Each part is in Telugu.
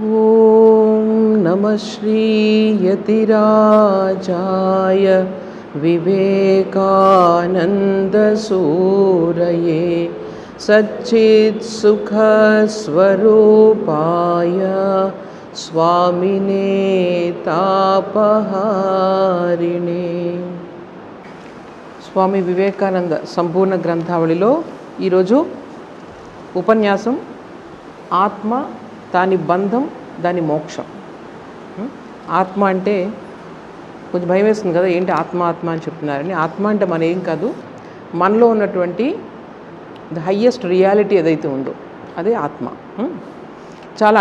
ఓం నమః శ్రీయతిరాజాయ వివేకానందసూరయే సచ్చిత్సుఖస్వరూపాయ స్వామినే తాపహారిణే. స్వామి వివేకానంద సంపూర్ణ గ్రంథావళిలో ఈరోజు ఉపన్యాసం ఆత్మ, దాని బంధం, దాని మోక్షం. ఆత్మ అంటే కొంచెం భయం వేస్తుంది కదా, ఏంటి ఆత్మ ఆత్మ అని చెప్తున్నారని. ఆత్మ అంటే మన ఏం కాదు, మనలో ఉన్నటువంటి ద హయ్యెస్ట్ రియాలిటీ ఏదైతే ఉందో అదే ఆత్మ. చాలా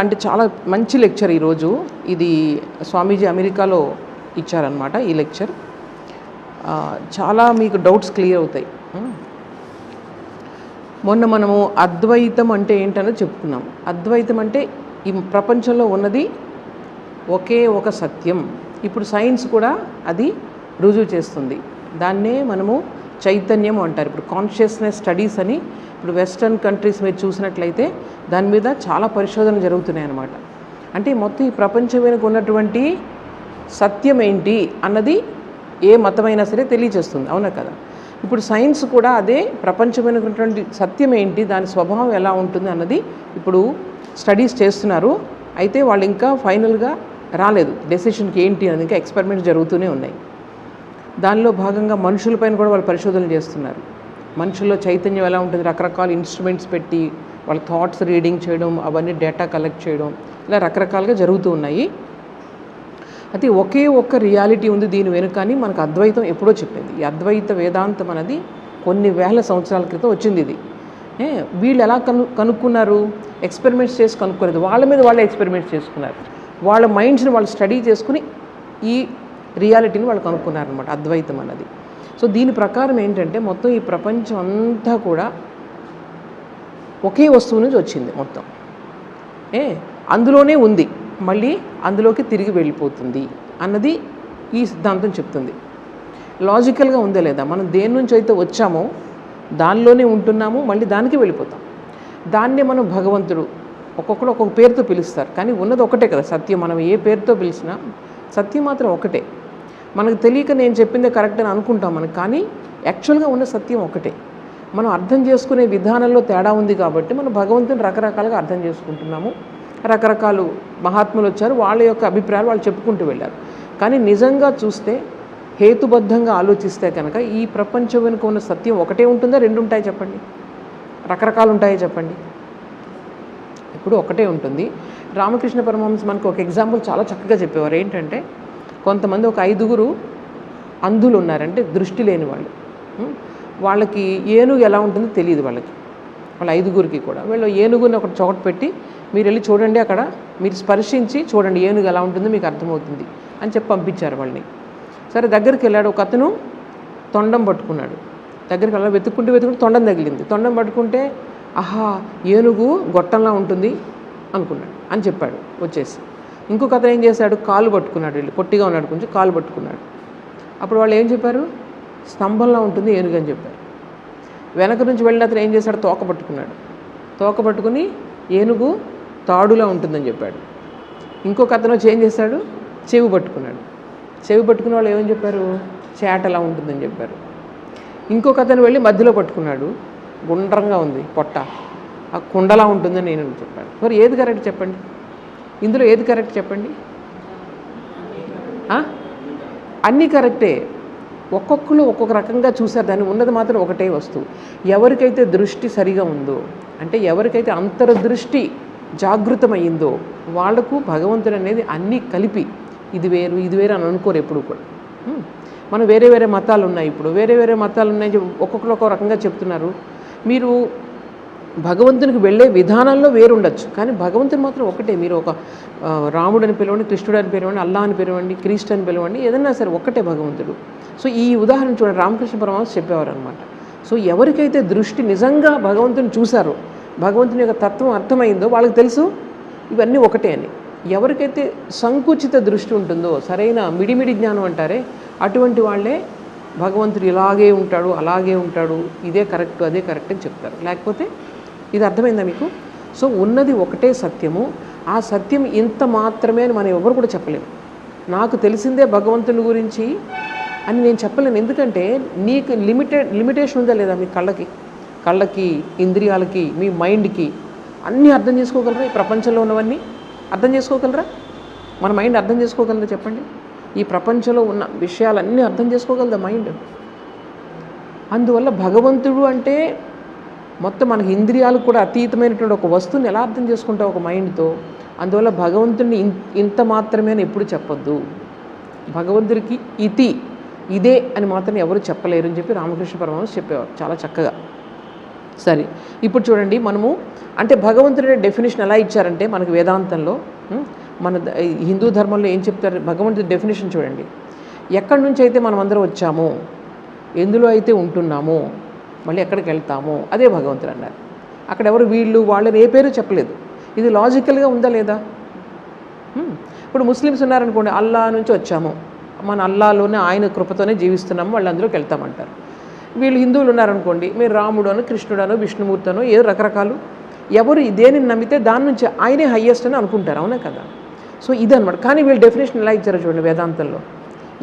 మంచి లెక్చర్ ఈరోజు. ఇది స్వామీజీ అమెరికాలో ఇచ్చారనమాట ఈ లెక్చర్. చాలా మీకు డౌట్స్ క్లియర్ అవుతాయి. మొన్న మనము అద్వైతం అంటే ఏంటనేది చెప్పుకున్నాం. అద్వైతం అంటే ఈ ప్రపంచంలో ఉన్నది ఒకే ఒక సత్యం. ఇప్పుడు సైన్స్ కూడా అది రుజువు చేస్తుంది. దాన్నే మనము చైతన్యం అంటారు. ఇప్పుడు కాన్షియస్నెస్ స్టడీస్ అని ఇప్పుడు వెస్టర్న్ కంట్రీస్ మీరు చూసినట్లయితే దాని మీద చాలా పరిశోధనలు జరుగుతున్నాయి అన్నమాట. అంటే మొత్తం ఈ ప్రపంచం వెనుక ఉన్నటువంటి సత్యం ఏంటి అన్నది ఏ మతమైనా సరే తెలియజేస్తుంది, అవునా కదా. ఇప్పుడు సైన్స్ కూడా అదే ప్రపంచం వెనుక ఉన్నటువంటి సత్యం ఏంటి, దాని స్వభావం ఎలా ఉంటుంది అన్నది ఇప్పుడు స్టడీస్ చేస్తున్నారు. అయితే వాళ్ళు ఇంకా ఫైనల్గా రాలేదు డెసిషన్కి ఏంటి అని. ఇంకా ఎక్స్పెరిమెంట్స్ జరుగుతూనే ఉన్నాయి. దానిలో భాగంగా మనుషులపైన కూడా వాళ్ళు పరిశోధనలు చేస్తున్నారు. మనుషుల్లో చైతన్యం ఎలా ఉంటుంది, రకరకాల ఇన్స్ట్రుమెంట్స్ పెట్టి వాళ్ళ థాట్స్ రీడింగ్ చేయడం, అవన్నీ డేటా కలెక్ట్ చేయడం, ఇలా రకరకాలుగా జరుగుతూ ఉన్నాయి. అయితే ఒకే ఒక్క రియాలిటీ ఉంది దీని వెనుక అని మనకు అద్వైతం ఎప్పుడో చెప్పింది. ఈ అద్వైత వేదాంతం అనేది కొన్ని వేల సంవత్సరాల క్రితం వచ్చింది. ఇది వీళ్ళు ఎలా కనుక్కున్నారు, ఎక్స్పెరిమెంట్స్ చేసి కనుక్కోలేదు. వాళ్ళ మీద వాళ్ళే ఎక్స్పెరిమెంట్స్ చేసుకున్నారు. వాళ్ళ మైండ్స్ని వాళ్ళు స్టడీ చేసుకుని ఈ రియాలిటీని వాళ్ళు కనుక్కున్నారనమాట అద్వైతం అన్నది. సో దీని ప్రకారం ఏంటంటే మొత్తం ఈ ప్రపంచం అంతా కూడా ఒకే వస్తువు నుంచి వచ్చింది మొత్తం. అందులోనే ఉంది, మళ్ళీ అందులోకి తిరిగి వెళ్ళిపోతుంది అన్నది ఈ సిద్ధాంతం చెప్తుంది. లాజికల్గా ఉందా లేదా, మనం దేని నుంచి అయితే వచ్చామో దానిలోనే ఉంటున్నాము, మళ్ళీ దానికి వెళ్ళిపోతాం. దాన్నే మనం భగవంతుడు ఒక్కొక్కడు ఒక్కొక్క పేరుతో పిలుస్తారు, కానీ ఉన్నది ఒకటే కదా సత్యం. మనం ఏ పేరుతో పిలిచినా సత్యం మాత్రం ఒకటే. మనకు తెలియక నేను చెప్పిందే కరెక్ట్ అని అనుకుంటాం మనకు, కానీ యాక్చువల్గా ఉన్న సత్యం ఒకటే. మనం అర్థం చేసుకునే విధానంలో తేడా ఉంది కాబట్టి మనం భగవంతుని రకరకాలుగా అర్థం చేసుకుంటున్నాము. రకరకాలు మహాత్ములు వచ్చారు, వాళ్ళ యొక్క అభిప్రాయాలు వాళ్ళు చెప్పుకుంటూ వెళ్ళారు. కానీ నిజంగా చూస్తే హేతుబద్ధంగా ఆలోచిస్తే కనుక ఈ ప్రపంచం వెనుక ఉన్న సత్యం ఒకటే ఉంటుందా, రెండు ఉంటాయి చెప్పండి, రకరకాలు ఉంటాయో చెప్పండి. ఇప్పుడు ఒకటే ఉంటుంది. రామకృష్ణ పరమహంస మనకు ఒక ఎగ్జాంపుల్ చాలా చక్కగా చెప్పేవారు. ఏంటంటే కొంతమంది ఒక 5 అంధులు ఉన్నారంటే దృష్టి లేని వాళ్ళు. వాళ్ళకి ఏనుగు ఎలా ఉంటుందో తెలియదు వాళ్ళకి, వాళ్ళ 5 కూడా. వీళ్ళు ఏనుగుని ఒక చోట పెట్టి మీరు వెళ్ళి చూడండి, అక్కడ మీరు స్పర్శించి చూడండి ఏనుగు ఎలా ఉంటుందో మీకు అర్థమవుతుంది అని చెప్పి పంపించారు వాళ్ళని. సరే దగ్గరికి వెళ్ళాడు ఒక అతను, తొండం పట్టుకున్నాడు. దగ్గరికి వెళ్ళి వెతుక్కుంటూ తొండం తగిలింది. తొండం పట్టుకుంటే ఆహా ఏనుగు గొట్టంలా ఉంటుంది అనుకున్నాడు అని చెప్పాడు వచ్చేసి. ఇంకొక అతను ఏం చేశాడు, కాలు పట్టుకున్నాడు. వీళ్ళు పొట్టిగా ఉన్నాడు, కొంచెం కాలు పట్టుకున్నాడు. అప్పుడు వాళ్ళు ఏం చెప్పారు, స్తంభంలా ఉంటుంది ఏనుగు అని చెప్పారు. వెనక నుంచి వెళ్ళిన అతను ఏం చేశాడు, తోక పట్టుకున్నాడు. తోక పట్టుకుని ఏనుగు తాడులా ఉంటుందని చెప్పాడు. ఇంకొక అతను వచ్చి ఏం చేశాడు, చెవి పట్టుకున్నాడు. చెవి పట్టుకున్న వాళ్ళు ఏమని చెప్పారు, చేటలా ఉంటుందని చెప్పారు. ఇంకొక అతను వెళ్ళి మధ్యలో పట్టుకున్నాడు, గుండ్రంగా ఉంది పొట్ట, ఆ కుండలా ఉంటుందని నేను చెప్పాడు. మరి ఏది కరెక్ట్ చెప్పండి, ఇందులో ఏది కరెక్ట్ చెప్పండి. అన్నీ కరెక్టే, ఒక్కొక్కరు ఒక్కొక్క రకంగా చూశారు. దాన్ని ఉన్నది మాత్రం ఒకటే వస్తువు. ఎవరికైతే దృష్టి సరిగా ఉందో, అంటే ఎవరికైతే అంతర్దృష్టి జాగృతమయ్యిందో వాళ్లకు భగవంతుడు అనేది అన్నీ కలిపి ఇది వేరు ఇది వేరు అని అనుకోరు ఎప్పుడు కూడా. మనం వేరే వేరే మతాలు ఉన్నాయి, ఇప్పుడు వేరే వేరే మతాలు ఉన్నాయి, ఒక్కొక్కరు ఒక్కొక్క రకంగా చెప్తున్నారు. మీరు భగవంతునికి వెళ్ళే విధానంలో వేరు ఉండొచ్చు, కానీ భగవంతుని మాత్రం ఒకటే. మీరు ఒక రాముడని పిలవండి, కృష్ణుడు అని పిలవండి, అల్లా అని పిలవండి, క్రీస్తు అని పిలవండి, ఏదన్నా సరే ఒక్కటే భగవంతుడు. సో ఈ ఉదాహరణ చూడండి, రామకృష్ణ పరమహంస చెప్పేవారు అనమాట. సో ఎవరికైతే దృష్టి నిజంగా భగవంతుని చూశారో, భగవంతుని యొక్క తత్వం అర్థమైందో వాళ్ళకి తెలుసు ఇవన్నీ ఒకటే అని. ఎవరికైతే సంకుచిత దృష్టి ఉంటుందో, సరైన మిడిమిడి జ్ఞానం అంటారే, అటువంటి వాళ్ళే భగవంతుడు ఇలాగే ఉంటాడు అలాగే ఉంటాడు, ఇదే కరెక్ట్ అదే కరెక్ట్ అని చెప్తారు. లేకపోతే ఇది అర్థమైందా మీకు? సో ఉన్నది ఒకటే సత్యము, ఆ సత్యం ఇంత మాత్రమే అని మనం ఎవరు కూడా చెప్పలేము. నాకు తెలిసిందే భగవంతుని గురించి అని నేను చెప్పలేను. ఎందుకంటే నీకు లిమిటేషన్ ఉందా లేదా? మీ కళ్ళకి ఇంద్రియాలకి, మీ మైండ్కి అన్నీ అర్థం చేసుకోగలరా? ఈ ప్రపంచంలో ఉన్నవన్నీ అర్థం చేసుకోగలరా? మన మైండ్ అర్థం చేసుకోగలరా చెప్పండి? ఈ ప్రపంచంలో ఉన్న విషయాలన్నీ అర్థం చేసుకోగలదా మైండ్? అందువల్ల భగవంతుడు అంటే మొత్తం మనకి ఇంద్రియాలకు కూడా అతీతమైనటువంటి ఒక వస్తువుని ఎలా అర్థం చేసుకుంటావు ఒక మైండ్తో? అందువల్ల భగవంతుడిని ఇంత మాత్రమే అని ఎప్పుడు చెప్పొద్దు. భగవంతుడికి ఇదే అని మాత్రం ఎవరు చెప్పలేరు అని చెప్పి రామకృష్ణ పరమహంస చెప్పేవారు చాలా చక్కగా. సరే, ఇప్పుడు చూడండి, మనము అంటే భగవంతుడి డెఫినేషన్ ఎలా ఇచ్చారంటే మనకు వేదాంతంలో, మన హిందూ ధర్మంలో ఏం చెప్తారు? భగవంతుడి డెఫినేషన్ చూడండి. ఎక్కడి నుంచి అయితే మనం అందరం వచ్చామో, ఎందులో అయితే ఉంటున్నామో, మళ్ళీ ఎక్కడికి వెళ్తామో అదే భగవంతుడు అన్నారు. అక్కడ ఎవరు వీళ్ళు వాళ్ళని ఏ పేరు చెప్పలేదు. ఇది లాజికల్గా ఉందా లేదా? ఇప్పుడు ముస్లిమ్స్ ఉన్నారనుకోండి, అల్లా నుంచి వచ్చాము, మన అల్లాలోనే ఆయన కృపతోనే జీవిస్తున్నాము, వాళ్ళు అందులోకి వెళ్తామంటారు. వీళ్ళు హిందువులు ఉన్నారనుకోండి, మీరు రాముడు అనో కృష్ణుడు అనో విష్ణుమూర్తి అనో ఏదో రకరకాలు, ఎవరు దేనిని నమ్మితే దాని నుంచి ఆయనే హయ్యెస్ట్ అని అనుకుంటారు. అవునా కదా? సో ఇదనమాట. కానీ వీళ్ళు డెఫినేషన్ ఎలా ఇచ్చారో చూడండి వేదాంతంలో.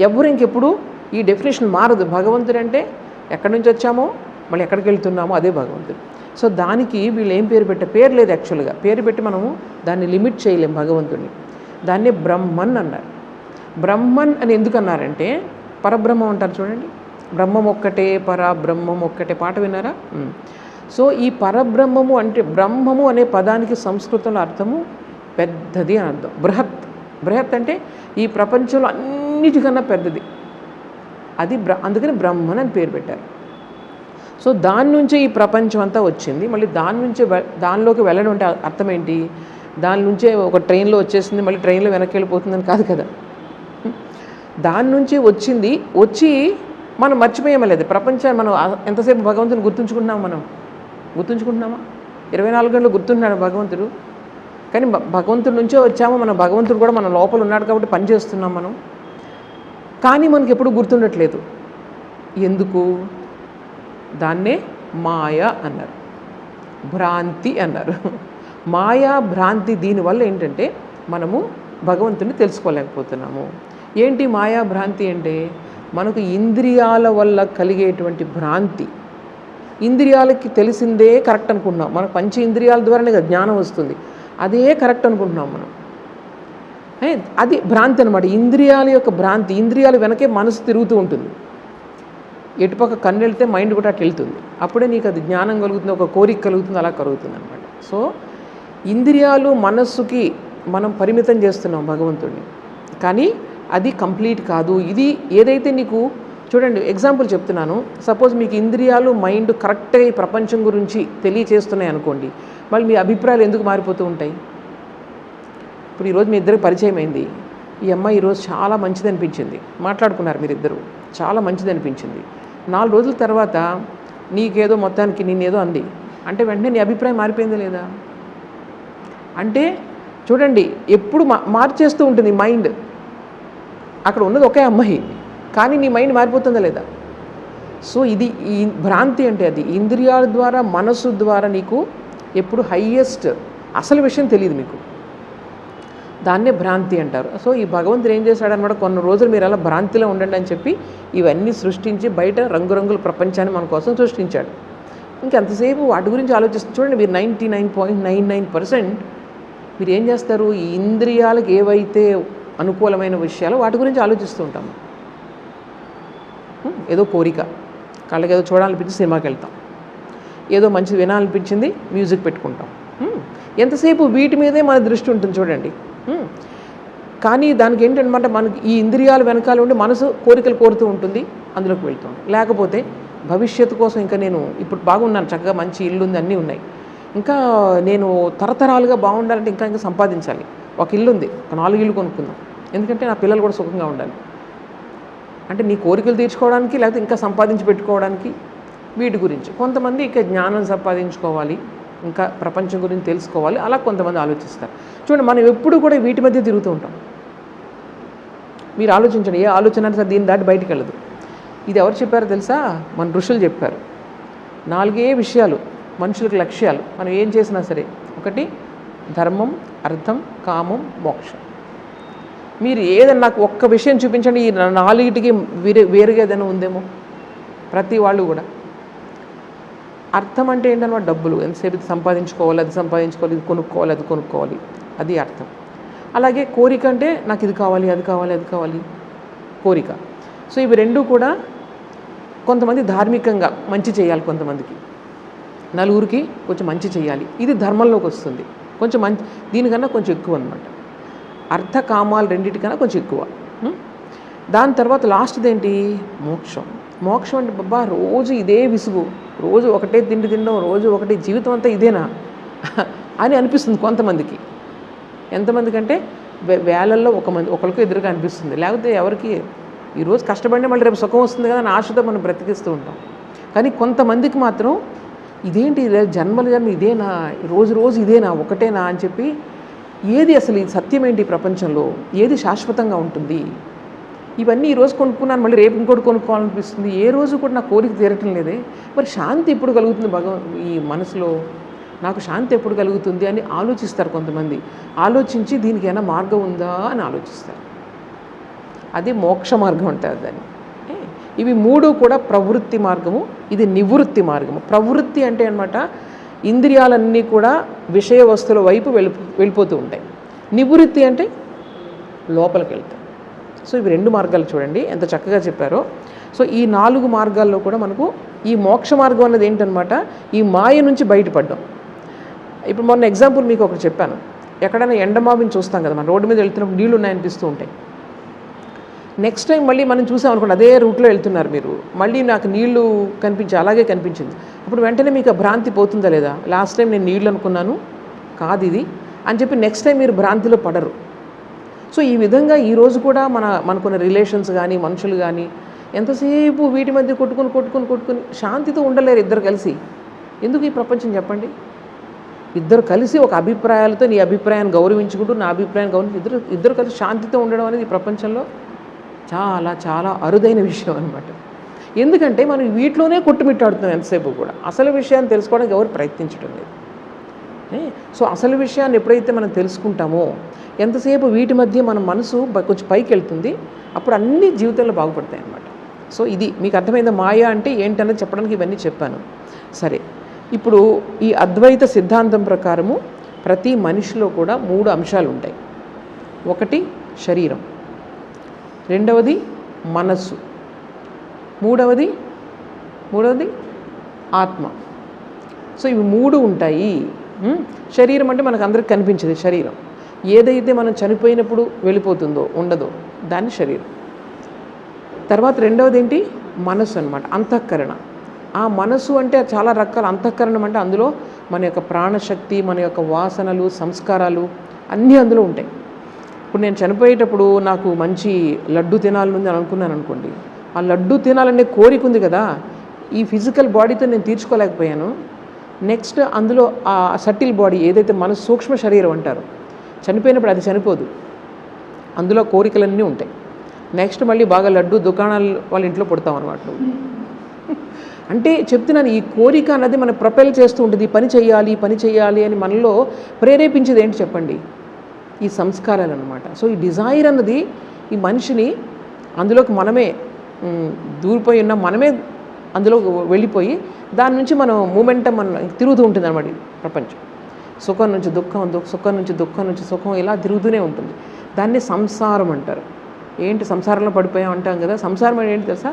ఎవరు ఇంకెప్పుడు ఈ డెఫినేషన్ మారదు. భగవంతుడు అంటే ఎక్కడి నుంచి వచ్చామో మళ్ళీ ఎక్కడికి వెళ్తున్నామో అదే భగవంతుడు. సో దానికి వీళ్ళు ఏం పేరు పేరు లేదు. యాక్చువల్గా పేరు పెట్టి మనము దాన్ని లిమిట్ చేయలేం భగవంతుడిని. దాన్నే బ్రహ్మన్ అన్నారు. బ్రహ్మన్ అని ఎందుకు అన్నారంటే పరబ్రహ్మం అంటారు చూడండి. బ్రహ్మం ఒక్కటే, పరబ్రహ్మం ఒక్కటే, పాట విన్నారా? సో ఈ పరబ్రహ్మము అంటే, బ్రహ్మము అనే పదానికి సంస్కృతంలో అర్థము పెద్దది అని అర్థం. బృహత్ అంటే ఈ ప్రపంచంలో అన్నిటికన్నా పెద్దది అది. అందుకని బ్రహ్మన్ అని పేరు పెట్టారు. సో దాని నుంచే ఈ ప్రపంచం అంతా వచ్చింది. మళ్ళీ దానిలోకి వెళ్ళడం అంటే అర్థం ఏంటి? దాని నుంచే ఒక ట్రైన్లో వచ్చేసింది, మళ్ళీ ట్రైన్లో వెనక్కి వెళ్ళిపోతుందని కాదు కదా. దాని నుంచి వచ్చింది, వచ్చి మనం మర్చిపోయామలేదు ప్రపంచాన్ని. మనం ఎంతసేపు భగవంతుని గుర్తుంచుకుంటున్నామా? 24 గంటలు గుర్తుంటున్నాడు భగవంతుడు. కానీ భగవంతుడి నుంచే వచ్చాము మనం. భగవంతుడు కూడా మన లోపల ఉన్నాడు కాబట్టి పని చేస్తున్నాం మనం. కానీ మనకి ఎప్పుడు గుర్తుండట్లేదు. ఎందుకు? దాన్నే మాయ అన్నారు, భ్రాంతి అన్నారు. మాయా భ్రాంతి. దీనివల్ల ఏంటంటే మనము భగవంతుని తెలుసుకోలేకపోతున్నాము. ఏంటి మాయా భ్రాంతి అంటే? మనకు ఇంద్రియాల వల్ల కలిగేటువంటి భ్రాంతి. ఇంద్రియాలకి తెలిసిందే కరెక్ట్ అనుకుంటున్నాం. మన పంచ ఇంద్రియాల ద్వారానే కదా జ్ఞానం వస్తుంది. అదే కరెక్ట్ అనుకుంటున్నాం మనం. అది భ్రాంతి అనమాట. ఇంద్రియాల యొక్క భ్రాంతి. ఇంద్రియాల వెనకే మనసు తిరుగుతూ ఉంటుంది. ఎటుపక్క కన్ను వెళ్తే మైండ్ కూడా అట్లా వెళ్తుంది. అప్పుడే నీకు అది జ్ఞానం కలుగుతుంది, ఒక కోరిక కలుగుతుంది, అలా కలుగుతుంది అనమాట. సో ఇంద్రియాలు మనస్సుకి మనం పరిమితం చేస్తున్నాం భగవంతుడిని. కానీ అది కంప్లీట్ కాదు. ఇది ఏదైతే నీకు చూడండి, ఎగ్జాంపుల్ చెప్తున్నాను. సపోజ్ మీకు ఇంద్రియాలు మైండ్ కరెక్ట్గా ఈ ప్రపంచం గురించి తెలియచేస్తున్నాయి అనుకోండి, మళ్ళీ మీ అభిప్రాయాలు ఎందుకు మారిపోతూ ఉంటాయి? ఇప్పుడు ఈరోజు మీ ఇద్దరికి పరిచయం అయింది. ఈ అమ్మాయి ఈరోజు చాలా మంచిది అనిపించింది, మాట్లాడుకున్నారు మీరిద్దరు, చాలా మంచిది అనిపించింది. 4 రోజుల తర్వాత నీకేదో మొత్తానికి నేనేదో అంది అంటే వెంటనే నీ అభిప్రాయం మారిపోయిందా లేదా? అంటే చూడండి, ఎప్పుడు మార్చేస్తూ ఉంటుంది మైండ్. అక్కడ ఉన్నది ఒకే అమ్మాయి, కానీ నీ మైండ్ మారిపోతుందా లేదా? సో ఇది ఈ భ్రాంతి అంటే అది ఇంద్రియాల ద్వారా, మనసు ద్వారా నీకు ఎప్పుడు హయ్యెస్ట్ అసలు విషయం తెలియదు మీకు. దాన్నే భ్రాంతి అంటారు. సో ఈ భగవంతుడు ఏం చేశాడనమాట, కొన్ని రోజులు మీరు అలా భ్రాంతిలో ఉండండి అని చెప్పి ఇవన్నీ సృష్టించి బయట రంగురంగుల ప్రపంచాన్ని మన కోసం సృష్టించాడు. ఇంకెంతసేపు వాటి గురించి ఆలోచిస్తూ చూడండి, మీరు 99.99% మీరు ఏం చేస్తారు? ఈ ఇంద్రియాలకు ఏవైతే అనుకూలమైన విషయాలు వాటి గురించి ఆలోచిస్తూ ఉంటాము. ఏదో కోరిక, కళ్ళకి ఏదో చూడాలనిపించి సినిమాకి వెళ్తాం, ఏదో మంచిది వినాలనిపించింది మ్యూజిక్ పెట్టుకుంటాం. ఎంతసేపు వీటి మీదే మన దృష్టి ఉంటుంది చూడండి. కానీ దానికి ఏంటనమాట, మనకి ఈ ఇంద్రియాలు వెనకాల ఉండి మనసు కోరికలు కోరుతూ ఉంటుంది, అందులోకి వెళ్తుంది. లేకపోతే భవిష్యత్తు కోసం ఇంకా నేను ఇప్పుడు బాగున్నాను, చక్కగా మంచి ఇల్లు ఉంది, అన్నీ ఉన్నాయి, ఇంకా నేను తరతరాలుగా బాగుండాలంటే ఇంకా సంపాదించాలి. ఒక ఇల్లు ఉంది, ఒక 4 ఇల్లు కొనుక్కుందాం, ఎందుకంటే నా పిల్లలు కూడా సుఖంగా ఉండాలి. అంటే నీ కోరికలు తీర్చుకోవడానికి, లేకపోతే ఇంకా సంపాదించి పెట్టుకోవడానికి, వీటి గురించి. కొంతమంది ఇక జ్ఞానం సంపాదించుకోవాలి, ఇంకా ప్రపంచం గురించి తెలుసుకోవాలి, అలా కొంతమంది ఆలోచిస్తారు. చూడండి, మనం ఎప్పుడు కూడా వీటి మధ్య తిరుగుతూ ఉంటాం. మీరు ఆలోచించండి, ఏ ఆలోచన సరే దీన్ని దాటి బయటికి వెళ్ళదు. ఇది ఎవరు చెప్పారో తెలుసా? మన ఋషులు చెప్పారు. 4 విషయాలు మనుషులకు లక్ష్యాలు. మనం ఏం చేసినా సరే, ఒకటి ధర్మం, అర్థం, కామం, మోక్షం. మీరు ఏదన్నా నాకు ఒక్క విషయం చూపించండి, ఈ నాలుగిటికి వేరుగా ఏదైనా ఉందేమో. ప్రతి వాళ్ళు కూడా అర్థం అంటే ఏంటన్నమాట, డబ్బులు ఎంతసేపు సంపాదించుకోవాలి, అది సంపాదించుకోవాలి, ఇది కొనుక్కోవాలి, అది కొనుక్కోవాలి, అది అర్థం. అలాగే కోరిక అంటే నాకు ఇది కావాలి, అది కావాలి, అది కావాలి, కోరిక. సో ఇవి రెండు కూడా కొంతమంది ధార్మికంగా మంచి చేయాలి, కొంతమందికి నలుగురికి కొంచెం మంచి చేయాలి, ఇది ధర్మంలోకి వస్తుంది. కొంచెం మంచి దీనికన్నా కొంచెం ఎక్కువ అనమాట. అర్థ కామాలు రెండింటికన్నా కొంచెం ఎక్కువ. దాని తర్వాత లాస్ట్ది ఏంటి, మోక్షం. మోక్షం అంటే బాబా రోజు ఇదే విసుగు, రోజు ఒకటే తిండి తినడం, రోజు ఒకటే జీవితం అంతా ఇదేనా అని అనిపిస్తుంది కొంతమందికి. ఎంతమందికి అంటే వేలల్లో ఒకరికి ఎదురుగా అనిపిస్తుంది. లేకపోతే ఎవరికి ఈరోజు కష్టపడినా మళ్ళీ రేపు సుఖం వస్తుంది కదా అని ఆశతో మనం బ్రతికిస్తూ ఉంటాం. కానీ కొంతమందికి మాత్రం ఇదేంటి జన్మల జన్మ ఇదేనా, రోజు రోజు ఇదేనా, ఒకటేనా అని చెప్పి ఏది అసలు ఈ సత్యం ఏంటి ప్రపంచంలో, ఏది శాశ్వతంగా ఉంటుంది, ఇవన్నీ ఈరోజు కొనుక్కున్నాను మళ్ళీ రేపు ఇంకోటి కొనుక్కోవాలనిపిస్తుంది, ఏ రోజు కూడా నా కోరిక తీరటం లేదే, మరి శాంతి ఎప్పుడు కలుగుతుంది ఈ మనసులో, నాకు శాంతి ఎప్పుడు కలుగుతుంది అని ఆలోచిస్తారు కొంతమంది. ఆలోచించి దీనికి ఏమైనా మార్గం ఉందా అని ఆలోచిస్తారు. అది మోక్ష మార్గం అంటారు దాన్ని. ఇవి మూడు కూడా ప్రవృత్తి మార్గము, ఇది నివృత్తి మార్గము. ప్రవృత్తి అంటే అనమాట ఇంద్రియాలన్నీ కూడా విషయ వస్తువుల వైపు వెళ్ళిపోతూ ఉంటాయి. నివృత్తి అంటే లోపలికి వెళ్తాయి. సో ఇవి రెండు మార్గాలు చూడండి ఎంత చక్కగా చెప్పారో. సో ఈ 4 మార్గాల్లో కూడా మనకు ఈ మోక్ష మార్గం అన్నది ఏంటనమాట, ఈ మాయ నుంచి బయటపడ్డాం. ఇప్పుడు మొన్న ఎగ్జాంపుల్ మీకు ఒకటి చెప్పాను. ఎక్కడైనా ఎండమావిని చూస్తాం కదా, మన రోడ్డు మీద వెళ్తున్నప్పుడు నీళ్ళు ఉన్నాయనిపిస్తూ ఉంటాయి. నెక్స్ట్ టైం మళ్ళీ మనం చూసాం అనుకోండి, అదే రూట్లో వెళ్తున్నారు మీరు, మళ్ళీ నాకు నీళ్లు అలాగే కనిపించింది. అప్పుడు వెంటనే మీకు ఆ భ్రాంతి పోతుందా లేదా, లాస్ట్ టైం నేను నీళ్ళు అనుకున్నాను కాదు ఇది అని చెప్పి నెక్స్ట్ టైం మీరు భ్రాంతిలో పడరు. సో ఈ విధంగా ఈరోజు కూడా మనకున్న రిలేషన్స్ కానీ మనుషులు కానీ ఎంతసేపు వీటి మధ్య కొట్టుకుని శాంతితో ఉండలేరు ఇద్దరు కలిసి. ఎందుకు ఈ ప్రపంచం చెప్పండి, ఇద్దరు కలిసి ఒక అభిప్రాయాలతో నీ అభిప్రాయాన్ని గౌరవించుకుంటూ నా అభిప్రాయాన్ని గౌరవించి ఇద్దరు కలిసి శాంతితో ఉండడం అనేది ఈ ప్రపంచంలో చాలా చాలా అరుదైన విషయం అనమాట. ఎందుకంటే మనం వీటిలోనే కొట్టుమిట్టాడుతున్నాం ఎంతసేపు కూడా, అసలు విషయాన్ని తెలుసుకోవడానికి ఎవరు ప్రయత్నించడం లేదు. సో అసలు విషయాన్ని ఎప్పుడైతే మనం తెలుసుకుంటామో, ఎంతసేపు వీటి మధ్య మన మనసు కొంచెం పైకి వెళ్తుంది, అప్పుడు అన్ని జీవితంలో బాగుపడతాయి అన్నమాట. సో ఇది మీకు అర్థమైందా, మాయ అంటే ఏంటనేది చెప్పడానికి ఇవన్నీ చెప్పాను. సరే, ఇప్పుడు ఈ అద్వైత సిద్ధాంతం ప్రకారము ప్రతి మనిషిలో కూడా 3 అంశాలు ఉంటాయి. ఒకటి శరీరం, రెండవది మనస్సు, మూడవది ఆత్మ. సో ఇవి 3 ఉంటాయి. శరీరం అంటే మనకు అందరికి కనిపించేది శరీరం, ఏదైతే మనం చనిపోయినప్పుడు వెళ్ళిపోతుందో ఉండదో దాన్ని శరీరం. తర్వాత రెండవది ఏంటి, మనస్సు అన్నమాట, అంతఃకరణ. ఆ మనస్సు అంటే చాలా రకాల, అంతఃకరణం అంటే అందులో మన యొక్క ప్రాణశక్తి, మన యొక్క వాసనలు, సంస్కారాలు అన్నీ అందులో ఉంటాయి. ఇప్పుడు నేను చనిపోయేటప్పుడు నాకు మంచి లడ్డు తినాలని అనుకున్నాను అనుకోండి, ఆ లడ్డు తినాలనే కోరిక ఉంది కదా, ఈ ఫిజికల్ బాడీతో నేను తీర్చుకోలేకపోయాను. నెక్స్ట్ అందులో ఆ సటిల్ బాడీ ఏదైతే మన సూక్ష్మ శరీరం అంటారు, చనిపోయినప్పుడు అది చనిపోదు, అందులో కోరికలన్నీ ఉంటాయి. నెక్స్ట్ మళ్ళీ బాగా లడ్డు దుకాణాలు వాళ్ళ ఇంట్లో పుడతాం అన్నమాట. అంటే చెప్తున్నాను, ఈ కోరిక అన్నది మనం ప్రొపెల్ చేస్తూ ఉంటుంది, ఈ పని చేయాలి అని మనలో ప్రేరేపించేది ఏంటి చెప్పండి, ఈ సంస్కారాలు అన్నమాట. సో ఈ డిజైర్ అన్నది ఈ మనిషిని అందులోకి మనమే దూరిపోయి ఉన్న మనమే అందులో వెళ్ళిపోయి దాని నుంచి మనం మూమెంటం మన తిరుగుతూ ఉంటుంది అన్నమాట ప్రపంచం. సుఖం నుంచి దుఃఖం, సుఖం నుంచి దుఃఖం నుంచి సుఖం, ఇలా తిరుగుతూనే ఉంటుంది. దాన్ని సంసారం అంటారు. ఏంటి సంసారంలో పడిపోయాం అంటాం కదా, సంసారం అంటే ఏంటి తెలుసా,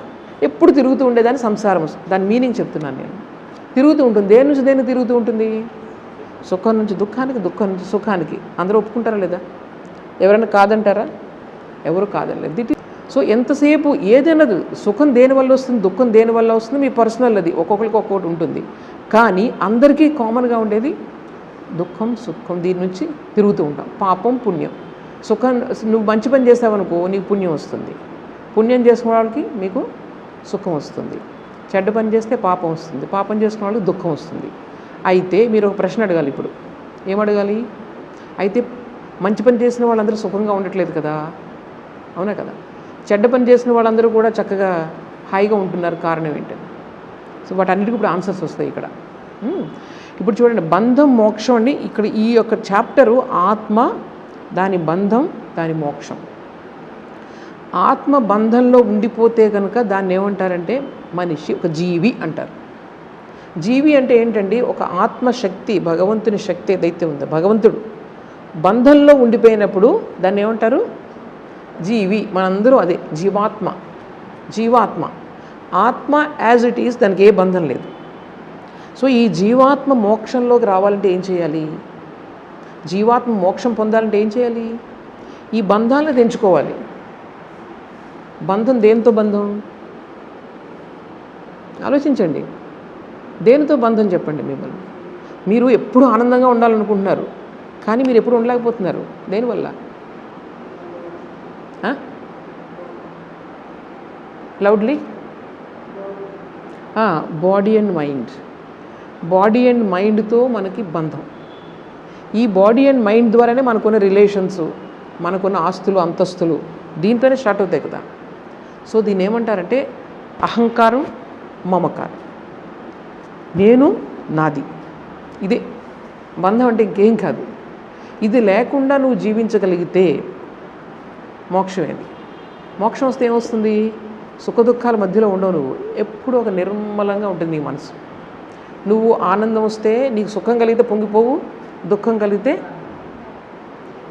ఎప్పుడు తిరుగుతూ ఉండేదాన్ని సంసారం. దాని మీనింగ్ చెప్తున్నాను నేను. తిరుగుతూ ఉంటుంది, దేని నుంచి దేనికి తిరుగుతూ ఉంటుంది, సుఖం నుంచి దుఃఖానికి, దుఃఖం నుంచి సుఖానికి. అందరూ ఒప్పుకుంటారా లేదా, ఎవరైనా కాదంటారా, ఎవరు కాదనలేదు. సో ఎంతసేపు ఏదైనా సుఖం దేనివల్ల వస్తుంది, దుఃఖం దేనివల్ల వస్తుంది, మీ పర్సనల్ అది, ఒక్కొక్కరికి ఒక్కొక్కటి ఉంటుంది. కానీ అందరికీ కామన్గా ఉండేది దుఃఖం సుఖం, దీని నుంచి తిరుగుతూ ఉంటాం. పాపం పుణ్యం, సుఖం, నువ్వు మంచి పని చేసావనుకో నీకు పుణ్యం వస్తుంది, పుణ్యం చేసుకునే వాళ్ళకి మీకు సుఖం వస్తుంది, చెడ్డ పని చేస్తే పాపం వస్తుంది, పాపం చేసుకునే వాళ్ళకి దుఃఖం వస్తుంది. అయితే మీరు ఒక ప్రశ్న అడగాలి ఇప్పుడు, ఏమడగాలి, అయితే మంచి పని చేసిన వాళ్ళందరూ సుఖంగా ఉండట్లేదు కదా, అవునా కదా, చెడ్డ పని చేసిన వాళ్ళందరూ కూడా చక్కగా హాయిగా ఉంటున్నారు, కారణం ఏంటని. సో వాటన్నిటికీ ఇప్పుడు ఆన్సర్స్ వస్తాయి ఇక్కడ. ఇప్పుడు చూడండి, బంధం మోక్షం అండి. ఇక్కడ ఈ యొక్క చాప్టరు ఆత్మ, దాని బంధం, దాని మోక్షం. ఆత్మ బంధంలో ఉండిపోతే కనుక దాన్ని ఏమంటారంటే మనిషి, ఒక జీవి అంటారు. జీవి అంటే ఏంటండి, ఒక ఆత్మశక్తి, భగవంతుని శక్తి ఏదైతే ఉందో, భగవంతుడు బంధంలో ఉండిపోయినప్పుడు దాన్ని ఏమంటారు, జీవి. మనందరూ అదే జీవాత్మ. జీవాత్మ, ఆత్మ యాజ్ ఇట్ ఈస్, దానికి ఏ బంధం లేదు. సో ఈ జీవాత్మ మోక్షంలోకి రావాలంటే ఏం చేయాలి, జీవాత్మ మోక్షం పొందాలంటే ఏం చేయాలి, ఈ బంధాలను తెంచుకోవాలి. బంధం దేనితో బంధం ఆలోచించండి. దేనితో బంధం చెప్పండి. మిమ్మల్ని మీరు ఎప్పుడు ఆనందంగా ఉండాలనుకుంటున్నారు, కానీ మీరు ఎప్పుడు ఉండలేకపోతున్నారు. దేనివల్ల? Loudly. Body and mind. Body and మైండ్తో మనకి బంధం. ఈ బాడీ అండ్ మైండ్ ద్వారానే మనకున్న రిలేషన్స్, మనకున్న ఆస్తులు, అంతస్తులు దీంతోనే స్టార్ట్ అవుతాయి కదా. సో దీన్ని ఏమంటారంటే అహంకారం, మమకారం. నేను, నాది. ఇదే బంధం అంటే ఇంకేం కాదు. ఇది లేకుండా నువ్వు జీవించగలిగితే మోక్షమేది. మోక్షం వస్తే ఏమొస్తుంది, సుఖ దుఃఖాల మధ్యలో ఉండవు. నువ్వు ఎప్పుడూ ఒక నిర్మలంగా ఉంటుంది నీ మనసు. నువ్వు ఆనందం వస్తే నీకు సుఖం కలిగితే పొంగిపోవు, దుఃఖం కలిగితే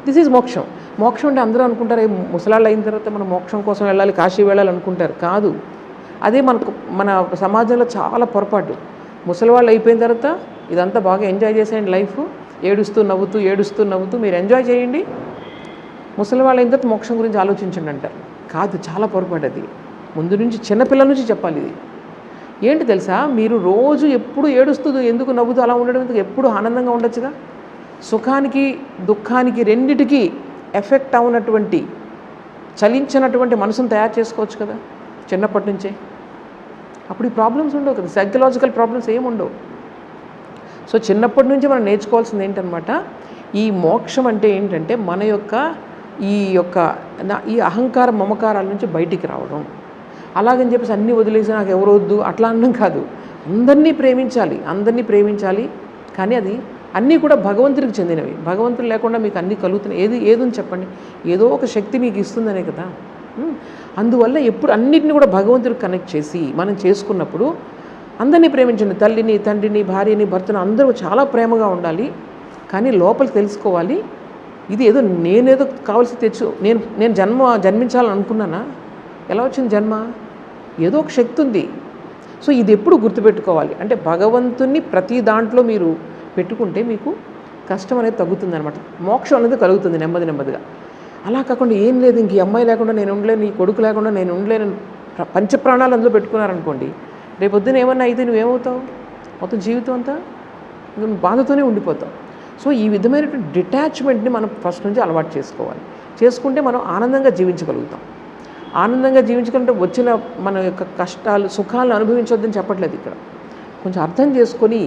దిస్ ఈజ్ మోక్షం. మోక్షం అంటే అందరూ అనుకుంటారు ముసలాళ్ళు అయిన తర్వాత మనం మోక్షం కోసం వెళ్ళాలి, కాశీ వెళ్ళాలి అనుకుంటారు. కాదు, అదే మన సమాజంలో చాలా పొరపాటు. ముసలివాళ్ళు అయిపోయిన తర్వాత ఇదంతా బాగా ఎంజాయ్ చేసేయండి లైఫ్, ఏడుస్తూ నవ్వుతూ మీరు ఎంజాయ్ చేయండి, ముసలివాళ్ళు అయిన తర్వాత మోక్షం గురించి ఆలోచించండి అంటారు. కాదు, చాలా పొరపాటు అది. ముందు నుంచి చిన్నపిల్లల నుంచి చెప్పాలి ఇది. ఏంటి తెలుసా, మీరు రోజు ఎప్పుడు ఏడుస్తూ ఎందుకు నవ్వుతూ అలా ఉండడం ఎందుకు, ఎప్పుడు ఆనందంగా ఉండొచ్చుగా. సుఖానికి దుఃఖానికి రెండిటికి ఎఫెక్ట్ అవునటువంటి, చలించినటువంటి మనసును తయారు చేసుకోవచ్చు కదా చిన్నప్పటి నుంచే. అప్పుడు ఈ ప్రాబ్లమ్స్ ఉండవు కదా, సైకలాజికల్ ప్రాబ్లమ్స్ ఏమి ఉండవు. సో చిన్నప్పటి నుంచి మనం నేర్చుకోవాల్సింది ఏంటనమాట, ఈ మోక్షం అంటే ఏంటంటే మన యొక్క ఈ అహంకార మమకారాల నుంచి బయటికి రావడం. అలాగని చెప్పేసి అన్నీ వదిలేసి నాకు ఎవరు వద్దు అట్లా అనడం కాదు. అందరినీ ప్రేమించాలి. కానీ అది అన్నీ కూడా భగవంతుడికి చెందినవి. భగవంతుడు లేకుండా మీకు అన్నీ కలుగుతున్నాయి. ఏదని చెప్పండి, ఏదో ఒక శక్తి మీకు ఇస్తుందనే కదా. అందువల్ల ఎప్పుడు అన్నిటిని కూడా భగవంతుడికి కనెక్ట్ చేసి మనం చేసుకున్నప్పుడు అందరినీ ప్రేమించండి. తల్లిని, తండ్రిని, భార్యని, భర్తను అందరూ చాలా ప్రేమగా ఉండాలి. కానీ లోపలికి తెలుసుకోవాలి, ఇది ఏదో నేనేదో కావాల్సి నేను జన్మించాలని అనుకున్నానా, ఎలా వచ్చింది జన్మ, ఏదో ఒక శక్తి ఉంది. సో ఇది ఎప్పుడు గుర్తుపెట్టుకోవాలి. అంటే భగవంతుని ప్రతి దాంట్లో మీరు పెట్టుకుంటే మీకు కష్టం అనేది తగ్గుతుంది అనమాట. మోక్షం అనేది కలుగుతుంది నెమ్మదిగా. అలా కాకుండా ఏం లేదు, ఇంక ఈ అమ్మాయి లేకుండా నేను ఉండలేను, ఈ కొడుకు లేకుండా నేను ఉండలేను, పంచప్రాణాలు అందులో పెట్టుకున్నారనుకోండి, రేపొద్దున ఏమన్నా అయితే నువ్వేమవుతావు, మొత్తం జీవితం అంతా నువ్వు బాధతోనే ఉండిపోతావు. సో ఈ విధమైనటువంటి డిటాచ్మెంట్ని మనం ఫస్ట్ నుంచి అలవాటు చేసుకుంటే మనం ఆనందంగా జీవించగలుగుతాం. ఆనందంగా జీవించగలంటే వచ్చిన మన యొక్క కష్టాలు, సుఖాలను అనుభవించొద్దని చెప్పట్లేదు ఇక్కడ. కొంచెం అర్థం చేసుకొని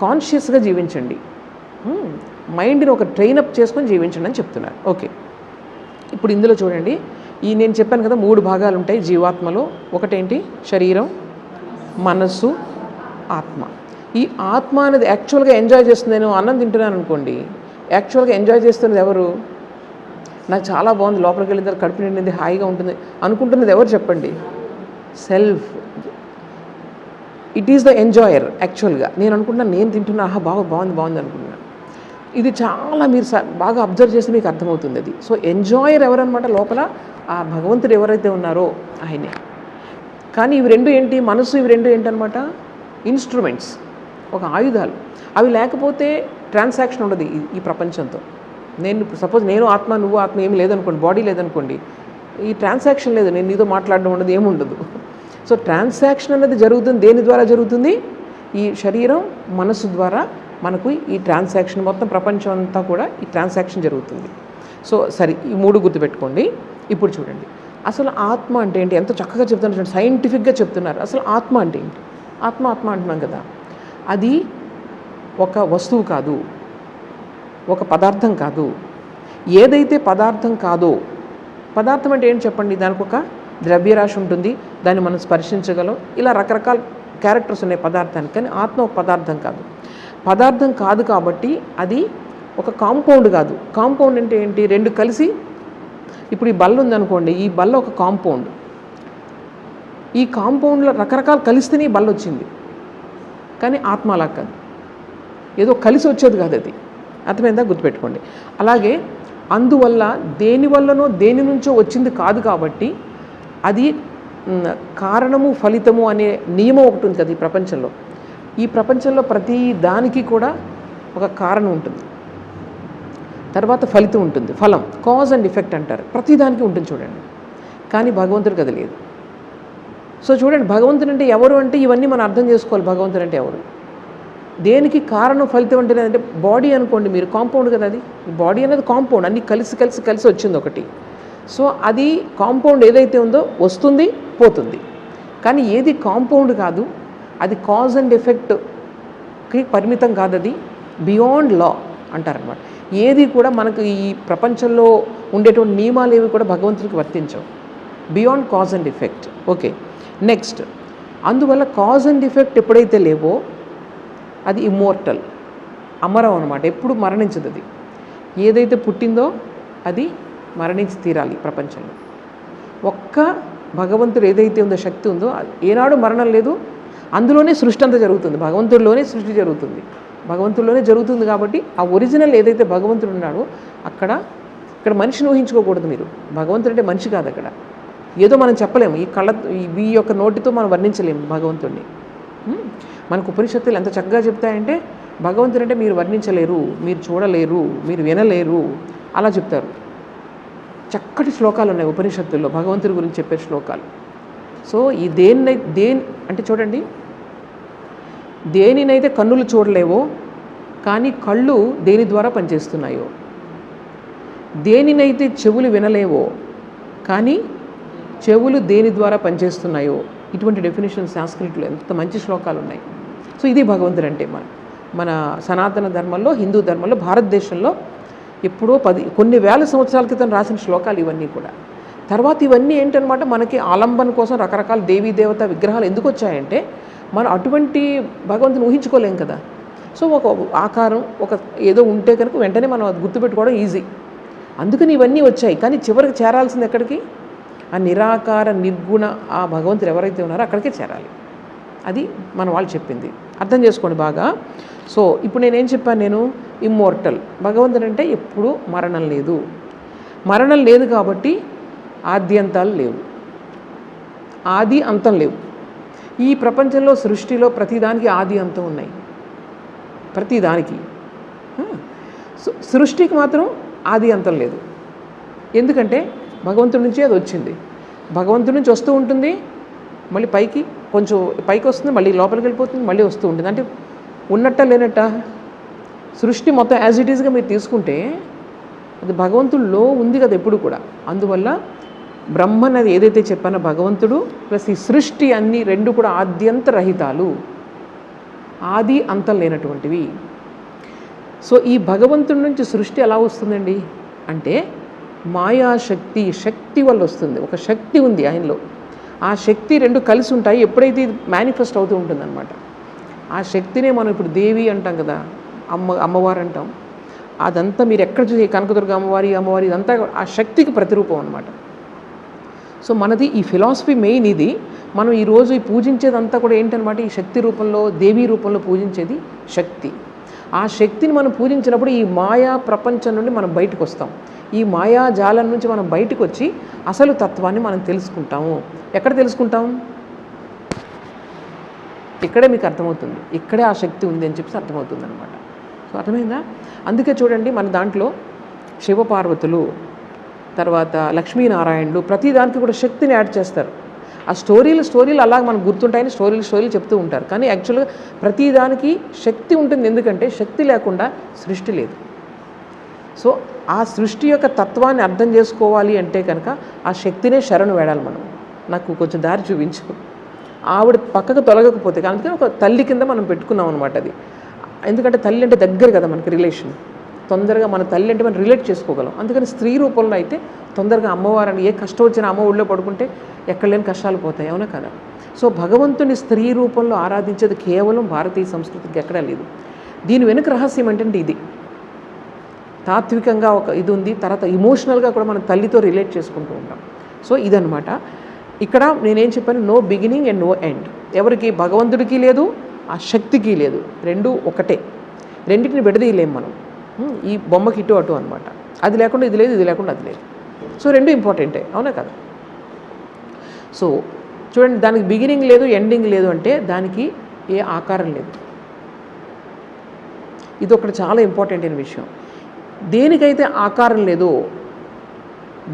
కాన్షియస్గా జీవించండి. మైండ్ని ఒక ట్రైనప్ చేసుకొని జీవించండి అని చెప్తున్నారు. ఓకే, ఇప్పుడు ఇందులో చూడండి, నేను చెప్పాను కదా 3 భాగాలు ఉంటాయి జీవాత్మలో. ఒకటేంటి, శరీరం, మనస్సు, ఆత్మ. ఈ ఆత్మ అనేది యాక్చువల్గా ఎంజాయ్ చేస్తుంది. నేను అన్నం తింటున్నాను అనుకోండి, యాక్చువల్గా ఎంజాయ్ చేస్తున్నది ఎవరు, నాకు చాలా బాగుంది, లోపలికి వెళ్ళిన తర్వాత కడుపు నిండింది, హాయిగా ఉంటుంది అనుకుంటున్నది ఎవరు చెప్పండి, self. It is the enjoyer యాక్చువల్గా. నేను అనుకుంటున్నాను, నేను తింటున్నా, బాగుంది అనుకుంటున్నాను. ఇది చాలా మీరు బాగా అబ్జర్వ్ చేస్తే మీకు అర్థమవుతుంది అది. సో ఎంజాయర్ ఎవరనమాట, లోపల ఆ భగవంతుడు ఎవరైతే ఉన్నారో ఆయనే. కానీ ఇవి రెండు ఏంటి, మనసు, ఇవి రెండు ఏంటనమాట, ఇన్స్ట్రుమెంట్స్, ఒక ఆయుధాలు. అవి లేకపోతే ట్రాన్సాక్షన్ ఉండదు ఈ ప్రపంచంతో. సపోజ్ నేను ఆత్మ, నువ్వు ఆత్మ, ఏమి లేదనుకోండి, బాడీ లేదనుకోండి, ఈ ట్రాన్సాక్షన్ లేదు, నేను నీతో మాట్లాడడం ఉండదు, ఏముండదు. సో ట్రాన్సాక్షన్ అనేది జరుగుతుంది. దేని ద్వారా జరుగుతుంది, ఈ శరీరం, మనసు ద్వారా మనకు ఈ ట్రాన్సాక్షన్, మొత్తం ప్రపంచం అంతా కూడా ఈ ట్రాన్సాక్షన్ జరుగుతుంది. సో సరే, ఈ 3 గుర్తుపెట్టుకోండి. ఇప్పుడు చూడండి, అసలు ఆత్మ అంటే ఏంటి, ఎంత చక్కగా చెప్తున్నారు చూడండి, సైంటిఫిక్గా చెప్తున్నారు. అసలు ఆత్మ అంటే ఏంటి, ఆత్మ అంటున్నాం కదా, అది ఒక వస్తువు కాదు, ఒక పదార్థం కాదు. ఏదైతే పదార్థం కాదో, పదార్థం అంటే ఏంటి చెప్పండి, దానికి ఒక ద్రవ్యరాశి ఉంటుంది, దాన్ని మనం స్పర్శించగలం, ఇలా రకరకాల క్యారెక్టర్స్ ఉన్నాయి పదార్థానికి. కానీ ఆత్మ ఒక పదార్థం కాదు. పదార్థం కాదు కాబట్టి అది ఒక కాంపౌండ్ కాదు. కాంపౌండ్ అంటే ఏంటి? రెండు కలిసి, ఇప్పుడు ఈ బల్ల ఉందనుకోండి, ఈ బల్ల ఒక కాంపౌండ్. ఈ కాంపౌండ్లో రకరకాలు కలిస్తేనే ఈ బల్ల వచ్చింది. కానీ ఆత్మ అలా కాదు, ఏదో కలిసి వచ్చేది కాదు అది. అర్థమైందా? గుర్తుపెట్టుకోండి. అలాగే అందువల్ల దేనివల్లనో దేని నుంచో వచ్చింది కాదు కాబట్టి అది కారణము ఫలితము అనే నియమం ఒకటి ఉంది కదా ఈ ప్రపంచంలో. ఈ ప్రపంచంలో ప్రతి దానికి కూడా ఒక కారణం ఉంటుంది, తర్వాత ఫలితం ఉంటుంది. ఫలం, కాజ్ అండ్ ఎఫెక్ట్ అంటారు. ప్రతి దానికి ఉంటుంది చూడండి. కానీ భగవంతుడికి అది లేదు. సో చూడండి, భగవంతుడు అంటే ఎవరు అంటే ఇవన్నీ మనం అర్థం చేసుకోవాలి. భగవంతుడు అంటే ఎవరు, దేనికి కారణం ఫలితం అంటే అంటే బాడీ అనుకోండి మీరు, కాంపౌండ్ కదా అది. బాడీ అనేది కాంపౌండ్, అన్నీ కలిసి కలిసి కలిసి వచ్చింది ఒకటి. సో అది కాంపౌండ్ ఏదైతే ఉందో వస్తుంది పోతుంది. కానీ ఏది కాంపౌండ్ కాదు, అది కాజ్ అండ్ ఎఫెక్ట్కి పరిమితం కాదు, అది బియాండ్ లా అంటారనమాట. ఏది కూడా మనకు ఈ ప్రపంచంలో ఉండేటువంటి నియమాలు ఏవి కూడా భగవంతుడికి వర్తించవు, beyond cause and effect. Okay, next, అందువల్ల కాజ్ అండ్ ఎఫెక్ట్ ఎప్పుడైతే లేవో అది ఇమ్మోర్టల్, అమరం అనమాట, ఎప్పుడు మరణించదు. అది ఏదైతే పుట్టిందో అది మరణించి తీరాలి ప్రపంచంలో. ఒక్క భగవంతుడు ఏదైతే ఉందో, శక్తి ఉందో, ఏనాడు మరణం లేదు. అందులోనే సృష్టి అంతా జరుగుతుంది, భగవంతుడిలోనే సృష్టి జరుగుతుంది, భగవంతుడిలోనే జరుగుతుంది. కాబట్టి ఆ ఒరిజినల్ ఏదైతే భగవంతుడు ఉన్నాడో ఇక్కడ మనిషిని ఊహించుకోకూడదు మీరు. భగవంతుడు అంటే మనిషి కాదు. అక్కడ ఏదో మనం చెప్పలేము, ఈ యొక్క నోటితో మనం వర్ణించలేము భగవంతుడిని. మనకు ఉపనిషత్తులు ఎంత చక్కగా చెప్తాయంటే భగవంతుడు అంటే మీరు వర్ణించలేరు, మీరు చూడలేరు, మీరు వినలేరు, అలా చెప్తారు. చక్కటి శ్లోకాలు ఉన్నాయి ఉపనిషత్తుల్లో భగవంతుడి గురించి చెప్పే శ్లోకాలు. సో ఈ అంటే చూడండి, దేనినైతే కన్నులు చూడలేవో కానీ కళ్ళు దేని ద్వారా పనిచేస్తున్నాయో, దేనినైతే చెవులు వినలేవో కానీ చెవులు దేని ద్వారా పనిచేస్తున్నాయో, ఇటువంటి డెఫినేషన్ సంస్కృతిలో ఎంత మంచి శ్లోకాలు ఉన్నాయి. సో ఇది భగవంతుడు అంటే మన సనాతన ధర్మంలో, హిందూ ధర్మంలో, భారతదేశంలో ఎప్పుడో కొన్ని వేల సంవత్సరాల క్రితం రాసిన శ్లోకాలు ఇవన్నీ కూడా. తర్వాత ఇవన్నీ ఏంటనమాట, మనకి ఆలంబన కోసం రకరకాల దేవీ దేవత విగ్రహాలు ఎందుకు వచ్చాయంటే మనం అటువంటి భగవంతుని ఊహించుకోలేం కదా. సో ఒక ఆకారం ఏదో ఉంటే కనుక వెంటనే మనం అది గుర్తుపెట్టుకోవడం ఈజీ. అందుకని ఇవన్నీ వచ్చాయి. కానీ చివరికి చేరాల్సింది ఎక్కడికి? ఆ నిరాకార నిర్గుణ ఆ భగవంతుడు ఎవరైతే ఉన్నారో అక్కడికే చేరాలి. అది మన వాళ్ళు చెప్పింది. అర్థం చేసుకోండి బాగా. సో ఇప్పుడు నేనేం చెప్పాను, ఇమ్మోర్టల్ భగవంతుడు అంటే ఎప్పుడూ మరణం లేదు. మరణం లేదు కాబట్టి ఆద్యంతాలు లేవు, ఆది అంతం లేవు. ఈ ప్రపంచంలో సృష్టిలో ప్రతిదానికి ఆది అంతం ఉన్నాయి, ప్రతిదానికి. సృష్టికి మాత్రం ఆది అంతం లేదు. ఎందుకంటే భగవంతుడి నుంచి అది వచ్చింది, భగవంతుడి నుంచి వస్తూ ఉంటుంది, మళ్ళీ కొంచెం పైకి వస్తుంది, మళ్ళీ లోపలికి వెళ్ళిపోతుంది, మళ్ళీ వస్తూ ఉంటుంది. అంటే ఉన్నట్ట లేనట్ట సృష్టి మొత్తం యాజ్ ఇట్ ఈజ్గా మీరు తీసుకుంటే అది భగవంతుడిలో ఉంది కదా ఎప్పుడు కూడా. అందువల్ల బ్రహ్మ అనేది ఏదైతే చెప్పానో భగవంతుడు ప్లస్ ఈ సృష్టి అన్నీ రెండు కూడా ఆద్యంత రహితాలు, ఆది అంతం లేనటువంటివి. సో ఈ భగవంతుడి నుంచి సృష్టి ఎలా వస్తుందండి అంటే మాయాశక్తి, శక్తి వల్ల వస్తుంది. ఒక శక్తి ఉంది ఆయనలో, ఆ శక్తి రెండు కలిసి ఉంటాయి. ఎప్పుడైతే ఇది మేనిఫెస్ట్ అవుతూ ఉంటుందన్నమాట. ఆ శక్తినే మనం ఇప్పుడు దేవి అంటాం కదా, అమ్మవారు అంటాం. అదంతా మీరు ఎక్కడ చూసి కనకదుర్గ అమ్మవారి ఇదంతా ఆ శక్తికి ప్రతిరూపం అనమాట. సో మనది ఈ ఫిలాసఫీ మెయిన్ ఇది. మనం ఈరోజు ఈ పూజించేదంతా కూడా ఏంటనమాట, ఈ శక్తి రూపంలో, దేవీ రూపంలో పూజించేది శక్తి. ఆ శక్తిని మనం పూజించినప్పుడు ఈ మాయా ప్రపంచం నుండి మనం బయటకు వస్తాం. ఈ మాయాజాలం నుంచి మనం బయటకు వచ్చి అసలు తత్వాన్ని మనం తెలుసుకుంటాము. ఎక్కడ తెలుసుకుంటాం? ఇక్కడే మీకు అర్థమవుతుంది, ఇక్కడే ఆ శక్తి ఉంది అని చెప్పి అర్థమవుతుంది అనమాట. సో అర్థమైందా? అందుకే చూడండి మన దాంట్లో శివపార్వతులు, తర్వాత లక్ష్మీనారాయణులు, ప్రతిదానికి కూడా శక్తిని యాడ్ చేస్తారు. ఆ స్టోరీలు అలాగ మనకు గుర్తుంటాయని స్టోరీలు చెప్తూ ఉంటారు. కానీ యాక్చువల్గా ప్రతిదానికి శక్తి ఉంటుంది. ఎందుకంటే శక్తి లేకుండా సృష్టి లేదు. సో ఆ సృష్టి యొక్క తత్వాన్ని అర్థం చేసుకోవాలి అంటే కనుక ఆ శక్తినే శరణు వేడాలి మనం. నాకు కొంచెం దారి చూపించు, ఆవిడ పక్కకు తొలగకపోతే, అందుకని ఒక తల్లి కింద మనం పెట్టుకున్నాం అనమాట అది. ఎందుకంటే తల్లి అంటే దగ్గర కదా మనకి రిలేషన్, తొందరగా మన తల్లి అంటే మనం రిలేట్ చేసుకోగలం. అందుకని స్త్రీ రూపంలో అయితే తొందరగా అమ్మవారిని, ఏ కష్టం వచ్చినా అమ్మ ఊళ్ళో పడుకుంటే ఎక్కడ లేని కష్టాలు పోతాయి, అవునా కదా. సో భగవంతుని స్త్రీ రూపంలో ఆరాధించేది కేవలం భారతీయ సంస్కృతికి ఎక్కడా లేదు. దీని వెనుక రహస్యం ఏంటంటే ఇది తాత్వికంగా ఒక ఇది ఉంది, తర్వాత ఇమోషనల్గా కూడా మనం తల్లితో రిలేట్ చేసుకుంటూ ఉంటాం. సో ఇదనమాట. ఇక్కడ నేనేం చెప్పాను, no beginning and no end. ఎవరికి? భగవంతుడికి లేదు, ఆ శక్తికి లేదు, రెండు ఒకటే. రెండింటిని విడదీయలేం మనం. ఈ బొమ్మకి ఇటు అటు అనమాట. అది లేకుండా ఇది లేదు, ఇది లేకుండా అది లేదు. సో రెండు ఇంపార్టెంటే, అవునా కదా? సో చూడండి, దానికి బిగినింగ్ లేదు, ఎండింగ్ లేదు అంటే దానికి ఏ ఆకారం లేదు. ఇది ఒకటి చాలా ఇంపార్టెంట్ అయిన విషయం. దేనికైతే ఆకారం లేదో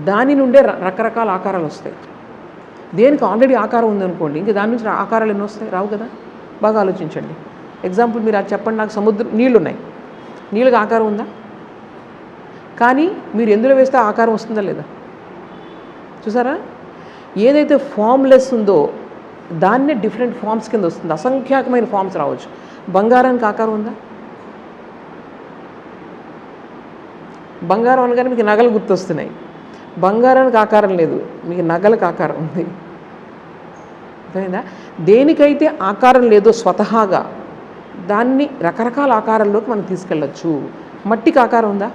దాని నుండే రకరకాల ఆకారాలు వస్తాయి. దేనికి ఆల్రెడీ ఆకారం ఉందనుకోండి, ఇంకా దాని నుంచి ఆకారాలు ఎన్ని వస్తాయి? రావు కదా. బాగా ఆలోచించండి. ఎగ్జాంపుల్ మీరు అది చెప్పండి, నాకు సముద్రం నీళ్ళు ఉన్నాయి, నీళ్ళకి ఆకారం ఉందా? కానీ మీరు ఎందులో వేస్తే ఆకారం వస్తుందా లేదా? చూసారా? ఏదైతే ఫామ్లెస్ ఉందో దాన్నే డిఫరెంట్ ఫామ్స్ కింద వస్తుంది, అసంఖ్యాకమైన ఫామ్స్ రావచ్చు. బంగారానికి ఆకారం ఉందా? బంగారం అనగానే మీకు నగలు గుర్తొస్తున్నాయి. బంగారానికి ఆకారం లేదు, మీకు నగలకు ఆకారం ఉంది. అర్థమైందా? దేనికైతే ఆకారం లేదో స్వతహాగా దాన్ని రకరకాల ఆకారంలోకి మనం తీసుకెళ్ళచ్చు. మట్టికి ఆకారం ఉందా?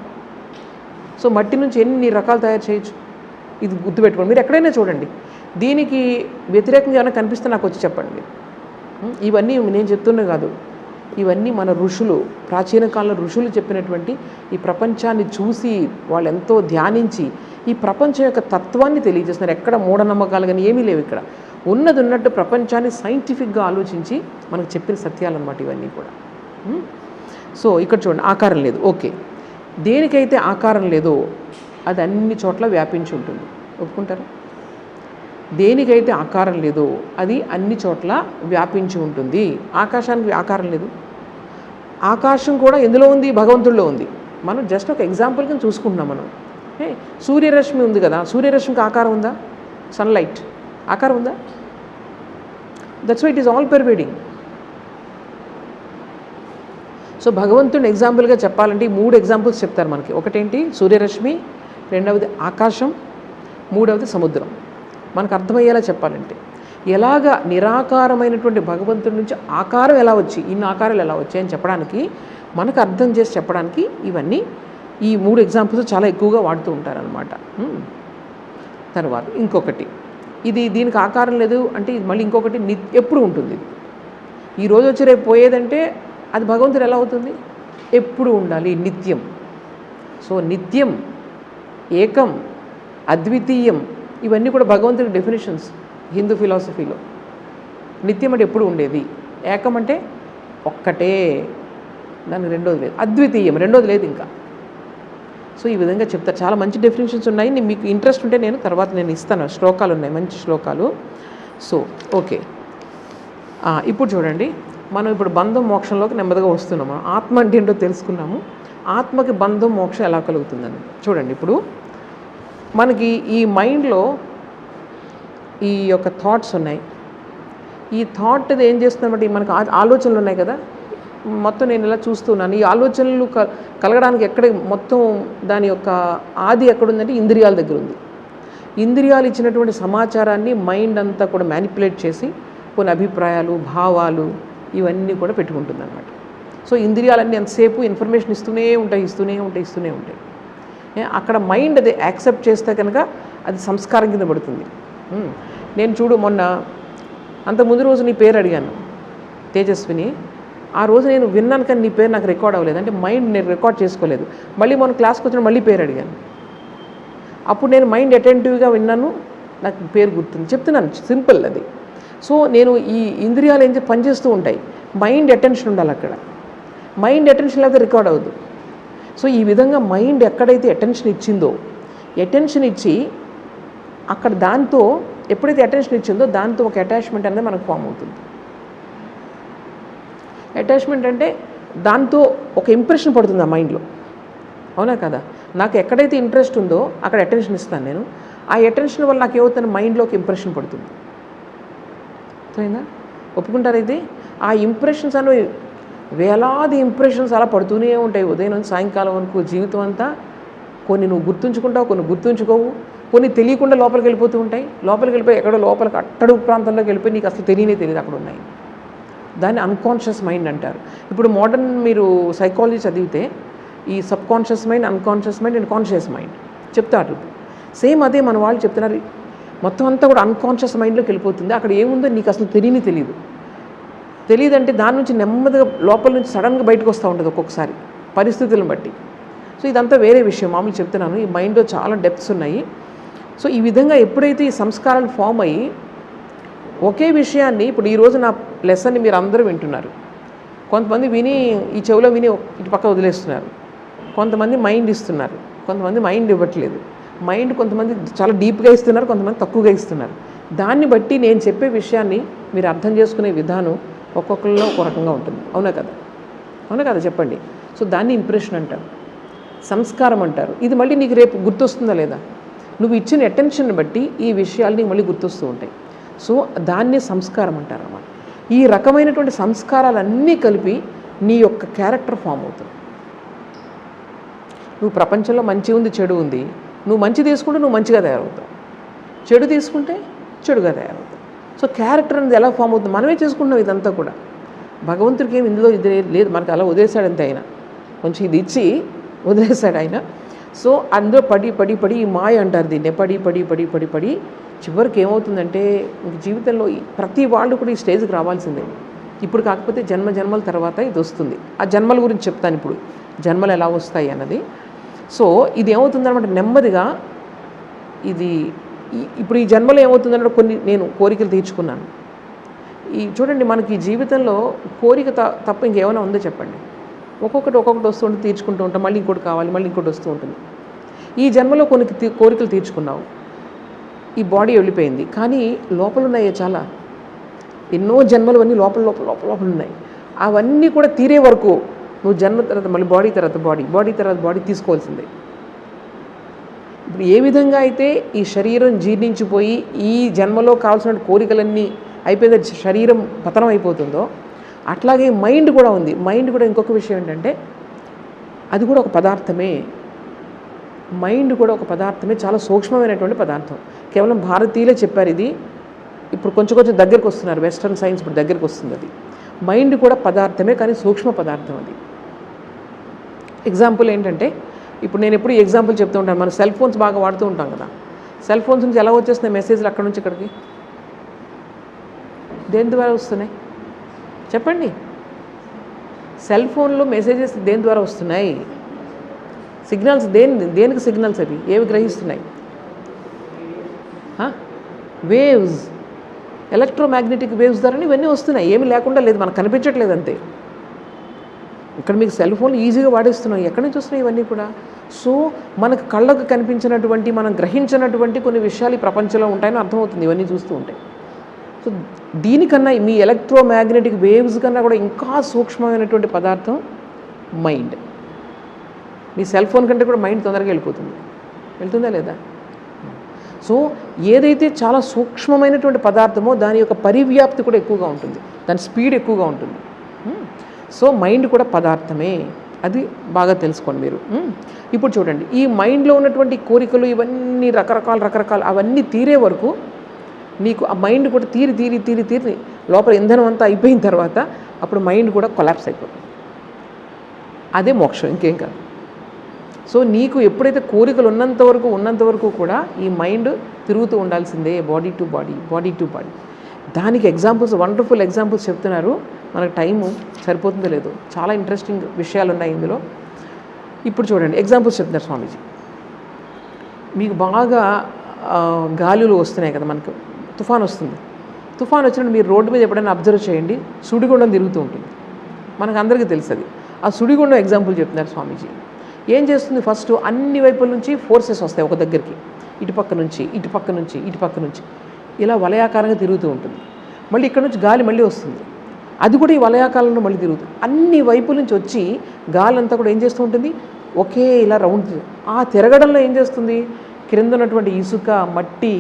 సో మట్టి నుంచి ఎన్ని రకాలు తయారు చేయొచ్చు. ఇది గుర్తుపెట్టుకోండి. మీరు ఎక్కడైనా చూడండి, దీనికి వ్యతిరేకంగా ఏమైనా కనిపిస్తే నాకు వచ్చి చెప్పండి. ఇవన్నీ నేను చెప్తున్నా కాదు, ఇవన్నీ మన ఋషులు, ప్రాచీన కాలంలో ఋషులు చెప్పినటువంటి ఈ ప్రపంచాన్ని చూసి వాళ్ళు ఎంతో ధ్యానించి ఈ ప్రపంచం యొక్క తత్వాన్ని తెలియజేస్తున్నారు. ఎక్కడ మూఢనమ్మకాలు కానీ ఏమీ లేవు. ఇక్కడ ఉన్నది ఉన్నట్టు ప్రపంచాన్ని సైంటిఫిక్గా ఆలోచించి మనకు చెప్పిన సత్యాలు అన్నమాట ఇవన్నీ కూడా. సో ఇక్కడ చూడండి, ఆకారం లేదు. ఓకే, దేనికైతే ఆకారం లేదో అది అన్ని చోట్ల వ్యాపించి ఉంటుంది. ఒప్పుకుంటారా? దేనికైతే ఆకారం లేదో అది అన్ని చోట్ల వ్యాపించి ఉంటుంది. ఆకాశానికి ఆకారం లేదు. ఆకాశం కూడా ఎందులో ఉంది? భగవంతుడిలో ఉంది. మనం జస్ట్ ఒక ఎగ్జాంపుల్ కింద చూసుకుంటున్నాం మనం. సూర్యరశ్మి ఉంది కదా, సూర్యరశ్మికి ఆకారం ఉందా? సన్లైట్ ఆకారం ఉందా? That's why it is all pervading. So భగవంతుని ఎగ్జాంపుల్గా చెప్పాలంటే ఈ 3 ఎగ్జాంపుల్స్ చెప్తారు మనకి. ఒకటేంటి? సూర్యరశ్మి, రెండవది ఆకాశం, మూడవది సముద్రం. మనకు అర్థమయ్యేలా చెప్పాలంటే ఎలాగ నిరాకారమైనటువంటి భగవంతుడి నుంచి ఆకారం ఎలా వచ్చి ఇన్ని ఆకారాలు ఎలా వచ్చాయని చెప్పడానికి, మనకు అర్థం చేసి చెప్పడానికి ఇవన్నీ ఈ 3 ఎగ్జాంపుల్స్ చాలా ఎక్కువగా వాడుతూ ఉంటారనమాట. తర్వాత ఇంకొకటి, ఇది దీనికి ఆకారం లేదు అంటే ఇది మళ్ళీ ఇంకొకటి ఎప్పుడు ఉంటుంది. ఇది ఈరోజు వచ్చి రేపు పోయేదంటే అది భగవంతుడు ఎలా అవుతుంది? ఎప్పుడు ఉండాలి, నిత్యం. సో నిత్యం, ఏకం, అద్వితీయం ఇవన్నీ కూడా భగవంతుడి డెఫినేషన్స్ హిందూ ఫిలాసఫీలో. నిత్యం అంటే ఎప్పుడు ఉండేది, ఏకం అంటే ఒక్కటే, దానికి రెండోది లేదు, అద్వితీయం రెండోది లేదు ఇంకా. సో ఈ విధంగా చెప్తారు. చాలా మంచి డెఫినేషన్స్ ఉన్నాయి. మీకు ఇంట్రెస్ట్ ఉంటే నేను తర్వాత ఇస్తాను. శ్లోకాలు ఉన్నాయి, మంచి శ్లోకాలు. సో ఓకే, ఇప్పుడు చూడండి, మనం ఇప్పుడు బంధం మోక్షంలోకి నెమ్మదిగా వస్తున్నాము. ఆత్మ అంటే ఏంటో తెలుసుకున్నాము. ఆత్మకి బంధం మోక్షం ఎలా కలుగుతుందని చూడండి. ఇప్పుడు మనకి ఈ మైండ్లో ఈ యొక్క థాట్స్ ఉన్నాయి. ఈ థాట్ ఏం చేస్తుందంటే మనకు ఆలోచనలు ఉన్నాయి కదా, మొత్తం నేను ఇలా చూస్తున్నాను. ఈ ఆలోచనలు కలగడానికి ఎక్కడ మొత్తం దాని యొక్క ఆది ఎక్కడుందంటే ఇంద్రియాల దగ్గర ఉంది. ఇంద్రియాలు ఇచ్చినటువంటి సమాచారాన్ని మైండ్ అంతా కూడా మ్యానిపులేట్ చేసి కొన్ని అభిప్రాయాలు, భావాలు ఇవన్నీ కూడా పెట్టుకుంటుంది అన్నమాట. సో ఇంద్రియాలన్నీ ఎంతసేపు ఇన్ఫర్మేషన్ ఇస్తూనే ఉంటాయి. అక్కడ మైండ్ అది యాక్సెప్ట్ చేస్తే కనుక అది సంస్కారం కింద పడుతుంది. నేను చూడు, మొన్న అంతకుముందు రోజు నీ పేరు అడిగాను, తేజస్విని. ఆ రోజు నేను విన్నాను కానీ నీ పేరు నాకు రికార్డ్ అవ్వలేదు, అంటే మైండ్ నేను రికార్డ్ చేసుకోలేదు. మళ్ళీ మొన్న క్లాస్కి వచ్చిన మళ్ళీ పేరు అడిగాను. అప్పుడు నేను మైండ్ అటెంటివ్గా విన్నాను, నాకు పేరు గుర్తుంది. చెప్తున్నాను, సింపుల్ అది. సో నేను ఈ ఇంద్రియాలు ఏం పనిచేస్తూ ఉంటాయి, మైండ్ అటెన్షన్ ఉండాలి అక్కడ. మైండ్ అటెన్షన్ లేకపోతే రికార్డ్ అవ్వదు. సో ఈ విధంగా మైండ్ ఎక్కడైతే అటెన్షన్ ఇచ్చిందో, అటెన్షన్ ఇచ్చి అక్కడ దాంతో ఎప్పుడైతే అటెన్షన్ ఇచ్చిందో దాంతో ఒక అటాచ్మెంట్ అనేది మనకు ఫామ్ అవుతుంది. అటాచ్మెంట్ అంటే దాంతో ఒక ఇంప్రెషన్ పడుతుంది ఆ మైండ్లో, అవునా కదా? నాకు ఎక్కడైతే ఇంట్రెస్ట్ ఉందో అక్కడ అటెన్షన్ ఇస్తాను నేను. ఆ అటెన్షన్ వల్ల నాకు ఏమవుతుంది, మైండ్లో ఒక ఇంప్రెషన్ పడుతుంది. అర్థమైందా? ఒప్పుకుంటారు ఇది? ఆ ఇంప్రెషన్స్ అనేవి వేలాది ఇంప్రెషన్స్ అలా పడుతూనే ఉంటాయి ఉదయం నుంచి సాయంకాలం వరకు, జీవితం అంతా. కొన్ని నువ్వు గుర్తుంచుకుంటావు, కొన్ని గుర్తుంచుకోవు, కొన్ని తెలియకుండా లోపలికి వెళ్ళిపోతూ ఉంటాయి. లోపలికి వెళ్ళిపోయి ఎక్కడో లోపలికి అట్టడుగు ప్రాంతంలోకి వెళ్ళిపోయి నీకు అసలు తెలియదు అక్కడ ఉన్నాయి. దాన్ని అన్కాన్షియస్ మైండ్ అంటారు. ఇప్పుడు మోడర్న్ మీరు సైకాలజీ చదివితే ఈ sub conscious mind, unconscious mind and conscious mind చెప్తారు. సేమ్ అదే మన వాళ్ళు చెప్తున్నారు. మొత్తం అంతా కూడా అన్కాన్షియస్ మైండ్లోకి వెళ్ళిపోతుంది. అక్కడ ఏముందో నీకు అసలు తెలియదంటే దాని నుంచి నెమ్మదిగా లోపల నుంచి సడన్గా బయటకు వస్తూ ఉంటుంది ఒక్కొక్కసారి పరిస్థితులను బట్టి. సో ఇదంతా వేరే విషయం, మామూలు చెప్తున్నాను. ఈ మైండ్లో చాలా డెప్త్స్ ఉన్నాయి. సో ఈ విధంగా ఎప్పుడైతే ఈ సంస్కారాలు ఫామ్ అయ్యి ఒకే విషయాన్ని, ఇప్పుడు ఈరోజు నా లెసన్ని మీరు అందరూ వింటున్నారు. కొంతమంది విని ఈ చెవిలో విని ఇటు పక్క వదిలేస్తున్నారు. కొంతమంది మైండ్ ఇస్తున్నారు, కొంతమంది మైండ్ ఇవ్వట్లేదు. మైండ్ కొంతమంది చాలా డీప్గా ఇస్తున్నారు, కొంతమంది తక్కువగా ఇస్తున్నారు. దాన్ని బట్టి నేను చెప్పే విషయాన్ని మీరు అర్థం చేసుకునే విధానం ఒక్కొక్కరిలో ఒక రకంగా ఉంటుంది. అవునా కదా చెప్పండి. సో దాన్ని ఇంప్రెషన్ అంటారు, సంస్కారం అంటారు. ఇది మళ్ళీ నీకు రేపు గుర్తొస్తుందా లేదా? నువ్వు ఇచ్చిన అటెన్షన్ బట్టి ఈ విషయాలు నీకు మళ్ళీ గుర్తొస్తూ ఉంటాయి. సో దాన్నే సంస్కారం అంటారు అన్నమాట. ఈ రకమైనటువంటి సంస్కారాలన్నీ కలిపి నీ యొక్క క్యారెక్టర్ ఫామ్ అవుతుంది. నువ్వు ప్రపంచంలో మంచి ఉంది, చెడు ఉంది. నువ్వు మంచి తీసుకుంటే నువ్వు మంచిగా తయారవుతావు, చెడు తీసుకుంటే చెడుగా తయారవుతావు. సో క్యారెక్టర్ అనేది ఎలా ఫామ్ అవుతుంది? మనమే చేసుకుంటున్నాం ఇదంతా కూడా. భగవంతుడికి ఏమి ఇందులో ఇది లేదు, మనకు అలా వదిలేశాడంతే. ఆయన కొంచెం ఇది ఇచ్చి వదిలేశాడు ఆయన. సో అందులో పడి ఈ మాయ అంటారు దీన్ని. పడి చివరికి ఏమవుతుందంటే ఇంక జీవితంలో ప్రతి వాళ్ళు కూడా ఈ స్టేజ్కి రావాల్సిందే. ఇప్పుడు కాకపోతే జన్మల తర్వాత ఇది వస్తుంది. ఆ జన్మల గురించి చెప్తాను ఇప్పుడు, జన్మలు ఎలా వస్తాయి అన్నది. సో ఇది ఏమవుతుందన్నమాట, నెమ్మదిగా ఇది ఇప్పుడు ఈ జన్మలో ఏమవుతుందంటే కొన్ని నేను కోరికలు తీర్చుకున్నాను. చూడండి, మనకి జీవితంలో కోరిక తప్ప ఇంకేమైనా ఉందో చెప్పండి? ఒక్కొక్కటి వస్తూ ఉంటుంది, తీర్చుకుంటూ ఉంటాం. మళ్ళీ ఇంకోటి కావాలి, మళ్ళీ ఇంకోటి వస్తూ ఉంటుంది. ఈ జన్మలో కొన్ని కోరికలు తీర్చుకున్నావు, ఈ బాడీ వెళ్ళిపోయింది. కానీ లోపల ఉన్నాయే చాలా, ఎన్నో జన్మలు అన్నీ లోపల ఉన్నాయి. అవన్నీ కూడా తీరే వరకు నువ్వు జన్మ తర్వాత మళ్ళీ బాడీ తర్వాత బాడీ తీసుకోవాల్సిందే. ఇప్పుడు ఏ విధంగా అయితే ఈ శరీరం జీర్ణించిపోయి ఈ జన్మలో కావాల్సిన కోరికలన్నీ అయిపోయిన శరీరం పతనం అయిపోతుందో, అట్లాగే మైండ్ కూడా ఉంది. మైండ్ కూడా ఇంకొక విషయం ఏంటంటే అది కూడా ఒక పదార్థమే. మైండ్ కూడా ఒక పదార్థమే, చాలా సూక్ష్మమైనటువంటి పదార్థం. కేవలం భారతీయులే చెప్పారు ఇది. ఇప్పుడు కొంచెం దగ్గరికి వస్తున్నారు, వెస్ట్రన్ సైన్స్ ఇప్పుడు దగ్గరికి వస్తుంది. అది మైండ్ కూడా పదార్థమే, కానీ సూక్ష్మ పదార్థం అది. ఎగ్జాంపుల్ ఏంటంటే, ఇప్పుడు నేను ఎప్పుడు ఎగ్జాంపుల్ చెప్తూ ఉంటాను. మనం సెల్ ఫోన్స్ బాగా వాడుతూ ఉంటాం కదా. సెల్ ఫోన్స్ నుంచి ఎలా వచ్చేస్తున్నాయి మెసేజ్లు అక్కడ నుంచి ఇక్కడికి? దేని ద్వారా వస్తున్నాయి చెప్పండి? సెల్ ఫోన్లో మెసేజెస్ దేని ద్వారా వస్తున్నాయి? సిగ్నల్స్. దేనికి సిగ్నల్స్? అవి ఏవి గ్రహిస్తున్నాయి? వేవ్స్, ఎలక్ట్రోమాగ్నెటిక్ వేవ్స్ ద్వారా ఇవన్నీ వస్తున్నాయి. ఏమి లేకుండా లేదు, మనకు కనిపించట్లేదు అంతే. ఇక్కడ మీకు సెల్ ఫోన్లు ఈజీగా వాడేస్తున్నాం. ఎక్కడి నుంచి వస్తున్నాయి ఇవన్నీ కూడా? సో మనకు కళ్ళకు కనిపించినటువంటి, మనం గ్రహించినటువంటి కొన్ని విషయాలు ఈ ప్రపంచంలో ఉంటాయని అర్థమవుతుంది ఇవన్నీ చూస్తూ ఉంటాయి. సో దీనికన్నా, మీ ఎలక్ట్రోమాగ్నెటిక్ వేవ్స్ కన్నా కూడా ఇంకా సూక్ష్మమైనటువంటి పదార్థం మైండ్. మీ సెల్ ఫోన్ కంటే కూడా మైండ్ తొందరగా వెళ్తుందా లేదా? సో ఏదైతే చాలా సూక్ష్మమైనటువంటి పదార్థమో దాని యొక్క పరివ్యాప్తి కూడా ఎక్కువగా ఉంటుంది, దాని స్పీడ్ ఎక్కువగా ఉంటుంది. సో మైండ్ కూడా పదార్థమే, అది బాగా తెలుసుకోండి మీరు. ఇప్పుడు చూడండి, ఈ మైండ్లో ఉన్నటువంటి కోరికలు ఇవన్నీ రకరకాలు అవన్నీ తీరే వరకు నీకు ఆ మైండ్ కూడా తీరి లోపల ఇంధనం అంతా అయిపోయిన తర్వాత అప్పుడు మైండ్ కూడా కొలాప్స్ అయిపోతుంది. అదే మోక్షం, ఇంకేం కాదు. సో నీకు ఎప్పుడైతే కోరికలు ఉన్నంత వరకు కూడా ఈ మైండ్ తిరుగుతూ ఉండాల్సిందే, బాడీ టు బాడీ. దానికి ఎగ్జాంపుల్స్, వండర్ఫుల్ ఎగ్జాంపుల్స్ చెప్తున్నారు. మనకు టైము సరిపోతుందో లేదో, చాలా ఇంట్రెస్టింగ్ విషయాలు ఉన్నాయి ఇందులో. ఇప్పుడు చూడండి, ఎగ్జాంపుల్స్ చెప్తున్నారు స్వామీజీ. మీకు బాగా గాలులు వస్తున్నాయి కదా, మనకు తుఫాన్ వస్తుంది. తుఫాన్ వచ్చినప్పుడు మీరు రోడ్డు మీద ఎప్పుడైనా అబ్జర్వ్ చేయండి, సుడిగుండం తిరుగుతూ ఉంటుంది. మనకు అందరికీ తెలుస్తుంది. ఆ సుడిగుండం ఎగ్జాంపుల్ చెప్తున్నారు స్వామీజీ. ఏం చేస్తుంది? ఫస్ట్ అన్ని వైపుల నుంచి ఫోర్సెస్ వస్తాయి ఒక దగ్గరికి, ఇటుపక్క నుంచి ఇలా వలయాకారంగా తిరుగుతూ ఉంటుంది. మళ్ళీ ఇక్కడ నుంచి గాలి మళ్ళీ వస్తుంది, అది కూడా ఈ వలయాకారంలో మళ్ళీ తిరుగుతుంది. అన్ని వైపుల నుంచి వచ్చి గాలి అంతా కూడా ఏం చేస్తూ ఉంటుంది? ఒకే ఇలా రౌండ్. ఆ తిరగడంలో ఏం చేస్తుంది? క్రింద ఉన్నటువంటి ఇసుక, మట్టి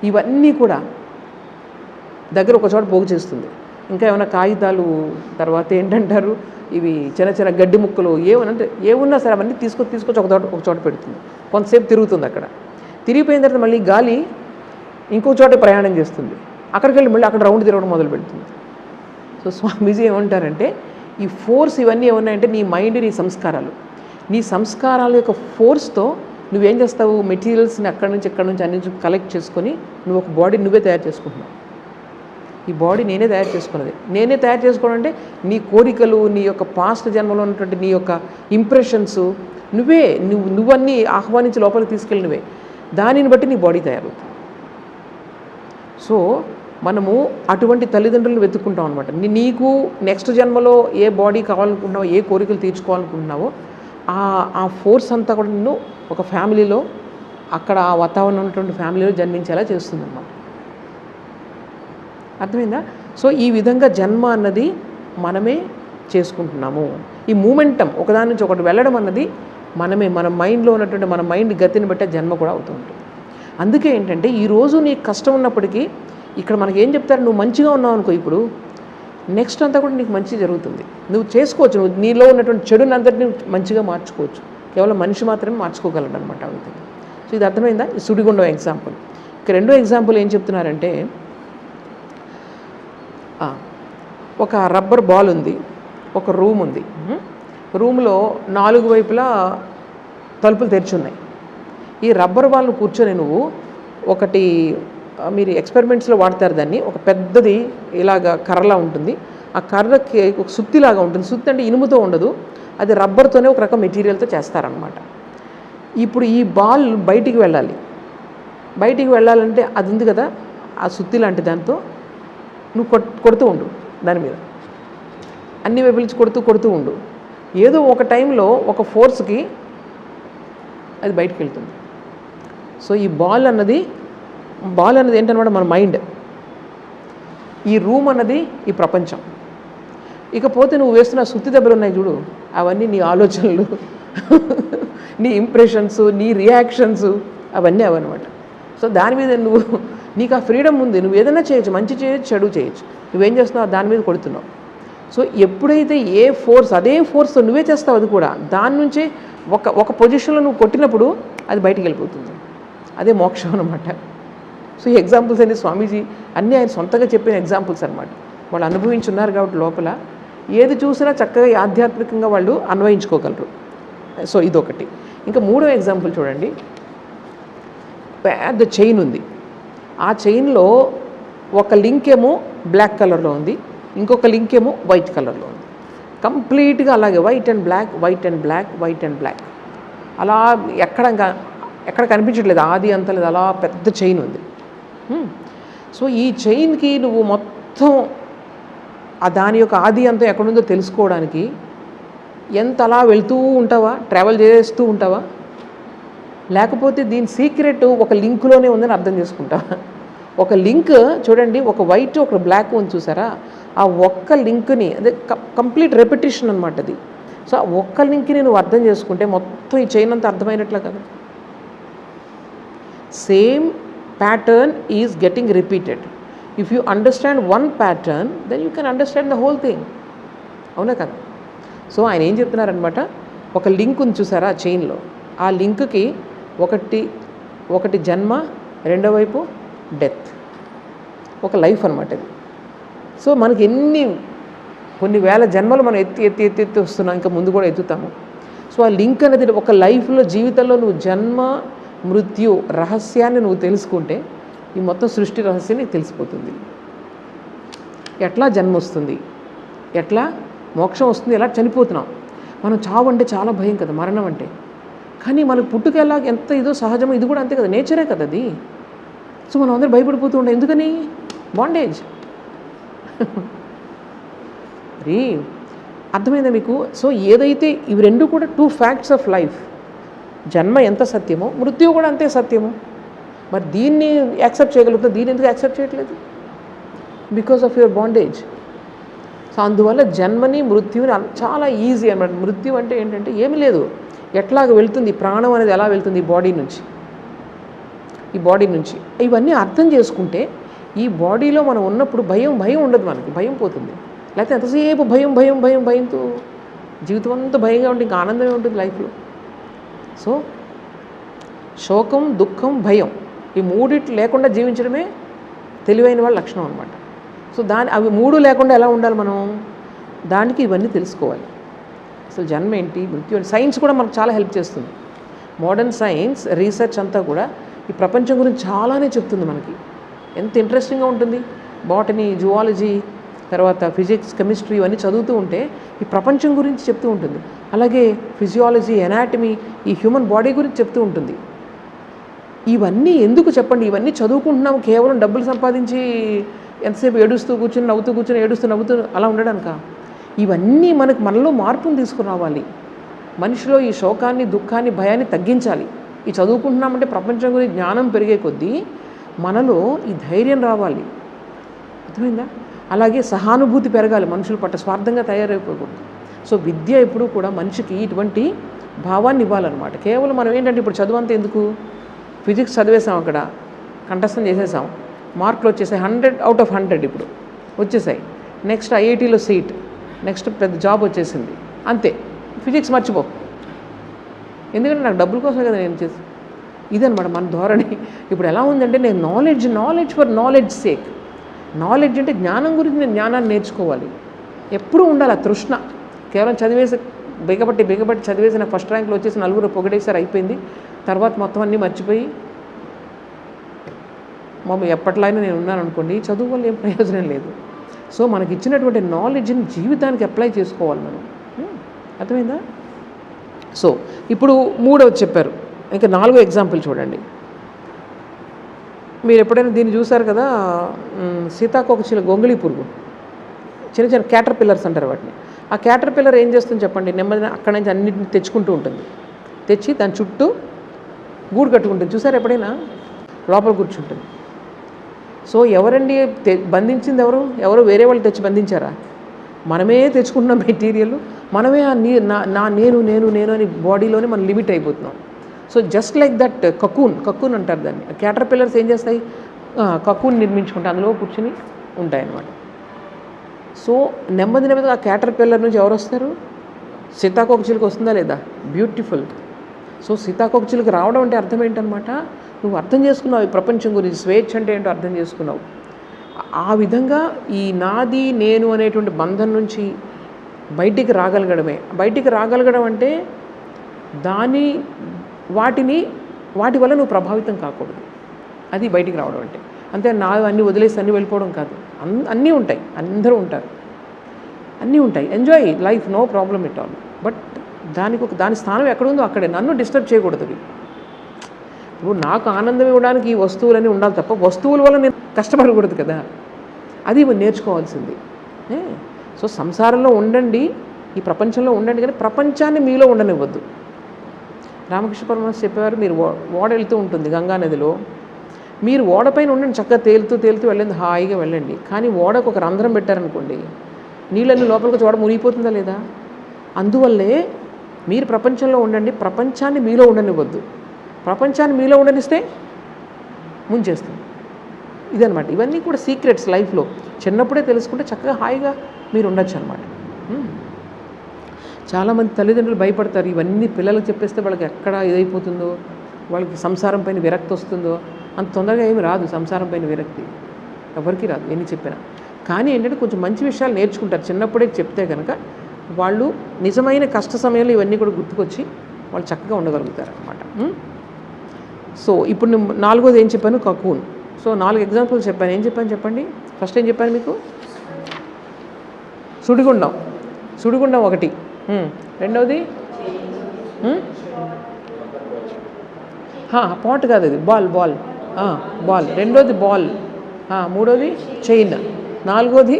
ఇవన్నీ కూడా దగ్గర ఒక చోట పోగు చేస్తుంది. ఇంకా ఏమైనా కాగితాలు, తర్వాత ఏంటంటారు ఇవి చిన్న గడ్డి ముక్కలు ఏమున్నా సరే అవన్నీ తీసుకొచ్చి ఒక చోట పెడుతుంది. కొంతసేపు తిరుగుతుంది. అక్కడ తిరిగిపోయిన తర్వాత మళ్ళీ గాలి ఇంకో చోట ప్రయాణం చేస్తుంది. అక్కడికి వెళ్ళి మళ్ళీ అక్కడ రౌండ్ తిరగడం మొదలు పెడుతుంది. సో సో స్వామీజీ ఏమంటారంటే ఈ ఫోర్స్ ఇవన్నీ ఏమన్నాయంటే నీ మైండ్, నీ సంస్కారాలు. నీ సంస్కారాల యొక్క ఫోర్స్తో నువ్వేం చేస్తావు, మెటీరియల్స్ని అక్కడి నుంచి అన్ని కలెక్ట్ చేసుకొని నువ్వు ఒక బాడీ నువ్వే తయారు చేసుకుంటున్నావు. ఈ బాడీ నేనే తయారు చేసుకున్నది. నేనే తయారు చేసుకోవడం అంటే నీ కోరికలు, నీ యొక్క పాస్ట్ జన్మలో ఉన్నటువంటి నీ యొక్క ఇంప్రెషన్స్ నువ్వన్నీ ఆహ్వానించి లోపలికి తీసుకెళ్ళినవే. దానిని బట్టి నీ బాడీ తయారవుతుంది. సో మనము అటువంటి తల్లిదండ్రులను వెతుక్కుంటాం అనమాట. నీకు నెక్స్ట్ జన్మలో ఏ బాడీ కావాలనుకుంటున్నావో, ఏ కోరికలు తీర్చుకోవాలనుకుంటున్నావో ఆ ఫోర్స్ అంతా కూడా నిన్ను ఒక ఫ్యామిలీలో, అక్కడ ఆ వాతావరణం ఉన్నటువంటి ఫ్యామిలీలో జన్మించేలా చేస్తుందన్నమాట. అర్థమైందా? సో ఈ విధంగా జన్మ అన్నది మనమే చేసుకుంటున్నాము. ఈ మూమెంటం ఒకదాని నుంచి ఒకటి వెళ్ళడం అన్నది మనమే, మన మైండ్లో ఉన్నటువంటి మన మైండ్ గతిని బట్టే జన్మ కూడా అవుతుంది. అందుకే ఏంటంటే ఈరోజు నీకు కష్టం ఉన్నప్పటికీ ఇక్కడ మనకి ఏం చెప్తారు, నువ్వు మంచిగా ఉన్నావు అనుకో, ఇప్పుడు నెక్స్ట్ అంతా కూడా నీకు మంచి జరుగుతుంది. నువ్వు చేసుకోవచ్చు, నువ్వు నీలో ఉన్నటువంటి చెడుని అంతటిని మంచిగా మార్చుకోవచ్చు. కేవలం మనిషి మాత్రమే మార్చుకోగలడు అనమాట. అంతే. సో ఇది అర్థమైందా? ఈ సుడిగుండం ఎగ్జాంపుల్. ఇక రెండో ఎగ్జాంపుల్ ఏం చెప్తున్నారంటే, ఒక రబ్బర్ బాల్ ఉంది, ఒక రూమ్ ఉంది. రూమ్లో 4 వైపులా తలుపులు తెరిచున్నాయి. ఈ రబ్బర్ బాల్ను కూర్చొని నువ్వు ఒకటి, మీరు ఎక్స్పెరిమెంట్స్లో వాడతారు దాన్ని, ఒక పెద్దది ఇలాగ కర్రలా ఉంటుంది. ఆ కర్రకి ఒక సుత్తిలాగా ఉంటుంది. సుత్తి అంటే ఇనుముతో ఉండదు, అది రబ్బర్తోనే ఒక రకం మెటీరియల్తో చేస్తారనమాట. ఇప్పుడు ఈ బాల్ బయటికి వెళ్ళాలి. బయటికి వెళ్ళాలంటే అది ఉంది కదా, ఆ సుత్తి లాంటి దాంతో నువ్వు కొడుతూ ఉండు, దాని మీద అన్ని వైపుల నుంచి కొడుతూ ఉండు. ఏదో ఒక టైంలో ఒక ఫోర్స్కి అది బయటికి వెళ్తుంది. సో ఈ బాల్ అన్నది ఏంటన్నమాట, మన మైండ్. ఈ రూమ్ అన్నది ఈ ప్రపంచం. ఇకపోతే నువ్వు వేస్తున్న సుత్తి దెబ్బలు ఉన్నాయి చూడు, అవన్నీ నీ ఆలోచనలు, నీ ఇంప్రెషన్స్, నీ రియాక్షన్స్, అవన్నీ అవన్నమాట. సో దాని మీద నీకు ఆ ఫ్రీడమ్ ఉంది. నువ్వు ఏదైనా చేయొచ్చు, మంచి చేయొచ్చు, చెడు చేయొచ్చు. నువ్వేం చేస్తున్నావు, దాని మీద కొడుతున్నావు. సో ఎప్పుడైతే ఏ ఫోర్స్, అదే ఫోర్స్తో నువ్వే చేస్తావు, అది కూడా దాని నుంచే ఒక పొజిషన్లో నువ్వు కొట్టినప్పుడు అది బయటికి వెళ్ళిపోతుంది. అదే మోక్షం అనమాట. సో ఈ ఎగ్జాంపుల్స్ అన్ని స్వామీజీ అన్నీ ఆయన సొంతగా చెప్పిన ఎగ్జాంపుల్స్ అనమాట. వాళ్ళు అనుభవించున్నారు కాబట్టి లోపల ఏది చూసినా చక్కగా ఆధ్యాత్మికంగా వాళ్ళు అన్వయించుకోగలరు. సో ఇదొకటి. ఇంకా మూడో ఎగ్జాంపుల్ చూడండి. పెద్ద చైన్ ఉంది. ఆ చైన్లో ఒక లింక్ ఏమో బ్లాక్ కలర్లో ఉంది, ఇంకొక లింక్ ఏమో వైట్ కలర్లో ఉంది. కంప్లీట్గా అలాగే white and black, white and black, white and black, అలా ఎక్కడ కనిపించట్లేదు, ఆది అంత లేదు, అలా పెద్ద చైన్ ఉంది. సో ఈ చైన్కి నువ్వు మొత్తం దాని యొక్క ఆది అంతం ఎక్కడుందో తెలుసుకోవడానికి ఎంత అలా వెళ్తూ ఉంటావా, ట్రావెల్ చేస్తూ ఉంటావా, లేకపోతే దీని సీక్రెట్ ఒక లింక్లోనే ఉందని అర్థం చేసుకుంటావా? ఒక లింక్ చూడండి, ఒక వైట్ ఒక బ్లాక్ ఉంది చూసారా, ఆ ఒక్క లింక్ని, అదే కంప్లీట్ రెపిటేషన్ అనమాట అది. సో ఆ ఒక్క లింక్ని నువ్వు అర్థం చేసుకుంటే మొత్తం ఈ చైన్ అంతా అర్థమైనట్లే కదా. Same pattern is getting repeated. If you understand one pattern, then you can understand the whole thing. అవునా కదా? సో ఆయన ఏం చెప్తున్నారనమాట, ఒక లింక్ ఉంది చూసారా చైన్లో, ఆ లింక్కి ఒకటి జన్మ, రెండో వైపు డెత్, ఒక లైఫ్ అనమాట ఇది. సో మనకి కొన్ని వేల జన్మలు మనం ఎత్తి వస్తున్నాం, ఇంకా ముందు కూడా ఎత్తుతాము. సో ఆ లింక్ అనేది ఒక లైఫ్లో, జీవితంలో నువ్వు జన్మ మృత్యు రహస్యాన్ని నువ్వు తెలుసుకుంటే ఈ మొత్తం సృష్టి రహస్యం నీకు తెలిసిపోతుంది. ఎట్లా జన్మ వస్తుంది, ఎట్లా మోక్షం వస్తుంది, ఎలా చనిపోతున్నాం. మనం చావు అంటే చాలా భయం కదా, మరణం అంటే. కానీ మనకు పుట్టుక ఎలా ఎంత ఇదో సహజమో ఇది కూడా అంతే కదా, నేచరే కదా అది. సో మనం అందరూ భయపడిపోతూ ఉంటాం. ఎందుకని? బాండేజ్. మరి అర్థమైందా మీకు? సో ఏదైతే ఇవి రెండు కూడా 2 ఫ్యాక్ట్స్ ఆఫ్ లైఫ్. జన్మ ఎంత సత్యమో మృత్యువు కూడా అంతే సత్యము. మరి దీన్ని యాక్సెప్ట్ చేయగలుగుతాం, దీన్ని ఎందుకు యాక్సెప్ట్ చేయట్లేదు? Because of your bondage. So అందువల్ల జన్మని మృత్యుని చాలా ఈజీ అన్నమాట. మృత్యు అంటే ఏంటంటే ఏమీ లేదు, ఎట్లాగ వెళ్తుంది ప్రాణం అనేది, ఎలా వెళ్తుంది ఈ బాడీ నుంచి. ఇవన్నీ అర్థం చేసుకుంటే ఈ బాడీలో మనం ఉన్నప్పుడు భయం ఉండదు, మనకి భయం పోతుంది. లేకపోతే ఎంతసేపు భయంతో జీవితం అంతా భయంగా ఉంటే ఇంకా ఆనందమే ఉంటుంది లైఫ్లో. సో శోకం, దుఃఖం, భయం, ఈ మూడిట్లు లేకుండా జీవించడమే తెలివైన వాళ్ళ లక్షణం అనమాట. సో అవి 3 లేకుండా ఎలా ఉండాలి మనం? దానికి ఇవన్నీ తెలుసుకోవాలి. అసలు జన్మ ఏంటి, మృత్యు ఏంటి. సైన్స్ కూడా మనకు చాలా హెల్ప్ చేస్తుంది. మోడర్న్ సైన్స్ రీసెర్చ్ అంతా కూడా ఈ ప్రపంచం గురించి చాలానే చెప్తుంది మనకి. ఎంత ఇంట్రెస్టింగ్గా ఉంటుంది. బాటనీ, జువాలజీ, తర్వాత ఫిజిక్స్, కెమిస్ట్రీ ఇవన్నీ చదువుతూ ఉంటే ఈ ప్రపంచం గురించి చెప్తూ ఉంటుంది. అలాగే ఫిజియాలజీ, ఎనాటమీ, ఈ హ్యూమన్ బాడీ గురించి చెప్తూ ఉంటుంది. ఇవన్నీ ఎందుకు చెప్పండి? ఇవన్నీ చదువుకుంటున్నాము కేవలం డబ్బులు సంపాదించి ఎంతసేపు ఏడుస్తూ కూర్చొని నవ్వుతూ కూర్చొని ఏడుస్తూ నవ్వుతూ అలా ఉండడానిక? ఇవన్నీ మనలో మార్పును తీసుకురావాలి. మనిషిలో ఈ శోకాన్ని, దుఃఖాన్ని, భయాన్ని తగ్గించాలి. ఈ చదువుకుంటున్నామంటే ప్రపంచం గురించి జ్ఞానం పెరిగే కొద్దీ మనలో ఈ ధైర్యం రావాలి. అర్థమైందా? అలాగే సహానుభూతి పెరగాలి. మనుషుల పట్ల స్వార్థంగా తయారైపోకూడదు. సో విద్య ఎప్పుడూ కూడా మనిషికి ఇటువంటి భావాన్ని ఇవ్వాలన్నమాట. కేవలం మనం ఏంటంటే ఇప్పుడు చదువు అంతా ఎందుకు? ఫిజిక్స్ చదివేసాం, అక్కడ కంఠస్థం చేసేసాం, మార్కులు వచ్చేసాయి, 100/100 ఇప్పుడు వచ్చేసాయి. నెక్స్ట్ ఐఐటీలో సీట్, నెక్స్ట్ పెద్ద జాబ్ వచ్చేసింది, అంతే. ఫిజిక్స్ మర్చిపో, ఎందుకంటే నాకు డబ్బుల కోసమే కదా నేను చేసి. ఇదనమాట మన ధోరణి. ఇప్పుడు ఎలా ఉందంటే నేను knowledge for knowledge sake. Knowledge అంటే జ్ఞానం గురించి నేను జ్ఞానాన్ని నేర్చుకోవాలి. ఎప్పుడూ ఉండాలి ఆ తృష్ణ. కేవలం చదివేసి బిగబట్టి చదివేసి నాకు ఫస్ట్ ర్యాంక్లో వచ్చేసి నలుగురు పొగిడేసారి అయిపోయింది. తర్వాత మొత్తం అన్నీ మర్చిపోయి ఎప్పట్లానే నేను ఉన్నాను అనుకోండి, చదువు వల్ల ఏం ప్రయోజనం లేదు. సో మనకి ఇచ్చినటువంటి నాలెడ్జ్ని జీవితానికి అప్లై చేసుకోవాలి మనం. అర్థమైందా? సో ఇప్పుడు 3వది చెప్పారు, ఇంకా 4వ ఎగ్జాంపుల్ చూడండి. మీరు ఎప్పుడైనా దీన్ని చూసారు కదా, సీతాకోకచిలుక గొంగళి పురుగు, చిన్న చిన్న క్యాటర్ పిల్లర్స్ అంటారు వాటిని. ఆ క్యాటర్ పిల్లర్ ఏం చేస్తుంది చెప్పండి? నెమ్మదిగా అక్కడి నుంచి అన్నింటిని తెచ్చుకుంటూ ఉంటుంది. తెచ్చి దాని చుట్టూ గూడు కట్టుకుంటుంది. చూసారు ఎప్పుడైనా? లోపల కూర్చుంటుంది. సో ఎవరండి బంధించింది? ఎవరు వేరే వాళ్ళు తెచ్చి బంధించారా? మనమే తెచ్చుకుంటున్నాం మెటీరియల్. మనమే నేను అని బాడీలోనే మనం లిమిట్ అయిపోతున్నాం. So just like that cocoon అంటారు దాన్ని. క్యాటర్ పిల్లర్స్ ఏం చేస్తాయి? కకూన్ నిర్మించుకుంటే అందులో కూర్చుని ఉంటాయన్నమాట. సో నెమ్మదిగా ఆ క్యాటర్ పిల్లర్ నుంచి ఎవరు వస్తారు? సీతాకోకచిలుక వస్తుందా లేదా? బ్యూటిఫుల్. సో సీతాకోకచిలుక రావడం అంటే అర్థం ఏంటనమాట? నువ్వు అర్థం చేసుకున్నావు ఈ ప్రపంచం గురించి, స్వేచ్ఛ అంటే ఏంటో అర్థం చేసుకున్నావు. ఆ విధంగా ఈ నాది నేను అనేటువంటి బంధం నుంచి బయటికి రాగలగడం అంటే వాటి వల్ల నువ్వు ప్రభావితం కాకూడదు. అది బయటికి రావడం అంటే. అంతే, అన్నీ వదిలేసి అన్నీ వెళ్ళిపోవడం కాదు. అన్నీ ఉంటాయి, అందరూ ఉంటారు, అన్నీ ఉంటాయి. Enjoy life, no problem at all. But దాని స్థానం ఎక్కడుందో అక్కడే. నన్ను డిస్టర్బ్ చేయకూడదు. ఇప్పుడు నాకు ఆనందం ఇవ్వడానికి ఈ వస్తువులన్నీ ఉండాలి తప్ప వస్తువుల వల్ల నేను కష్టపడకూడదు కదా. అది నేర్చుకోవాల్సింది. సో సంసారంలో ఉండండి, ఈ ప్రపంచంలో ఉండండి, కానీ ప్రపంచాన్ని మీలో ఉండనివ్వద్దు. రామకృష్ణ పరమహంస చెప్పేవారు, మీరు ఓడ వెళ్తూ ఉంటుంది గంగా నదిలో, మీరు ఓడపైన ఉండండి, చక్కగా తేలుతూ వెళ్ళండి, హాయిగా వెళ్ళండి. కానీ ఓడకు ఒక రంధ్రం పెట్టారనుకోండి, నీళ్ళన్నీ లోపలికి ఓడ మునిగిపోతుందా లేదా? అందువల్లే మీరు ప్రపంచంలో ఉండండి, ప్రపంచాన్ని మీలో ఉండనివ్వద్దు. ప్రపంచాన్ని మీలో ఉండనిస్తే ముంచేస్తుంది. ఇదనమాట. ఇవన్నీ కూడా సీక్రెట్స్ లైఫ్లో చిన్నప్పుడే తెలుసుకుంటే చక్కగా హాయిగా మీరు ఉండొచ్చు అనమాట. చాలామంది తల్లిదండ్రులు భయపడతారు, ఇవన్నీ పిల్లలకు చెప్పేస్తే వాళ్ళకి ఎక్కడ ఇదైపోతుందో, వాళ్ళకి సంసారం పైన విరక్తి వస్తుందో. అంత తొందరగా ఏమి రాదు సంసారం పైన విరక్తి, ఎవరికి రాదు ఎన్ని చెప్పినా. కానీ ఏంటంటే కొంచెం మంచి విషయాలు నేర్చుకుంటారు చిన్నప్పుడే చెప్తే కనుక. వాళ్ళు నిజమైన కష్ట సమయంలో ఇవన్నీ కూడా గుర్తుకొచ్చి వాళ్ళు చక్కగా ఉండగలుగుతారు అనమాట. సో ఇప్పుడు నేను 4వది ఏం చెప్పాను? కకూన్. సో 4 ఎగ్జాంపుల్స్ చెప్పాను. ఏం చెప్పాను చెప్పండి? ఫస్ట్ ఏం చెప్పాను మీకు? సుడిగుండం ఒకటి. రెండవది పాట్ కాదు, అది బాల్. రెండోది బాల్. మూడోది చైన్. 4వది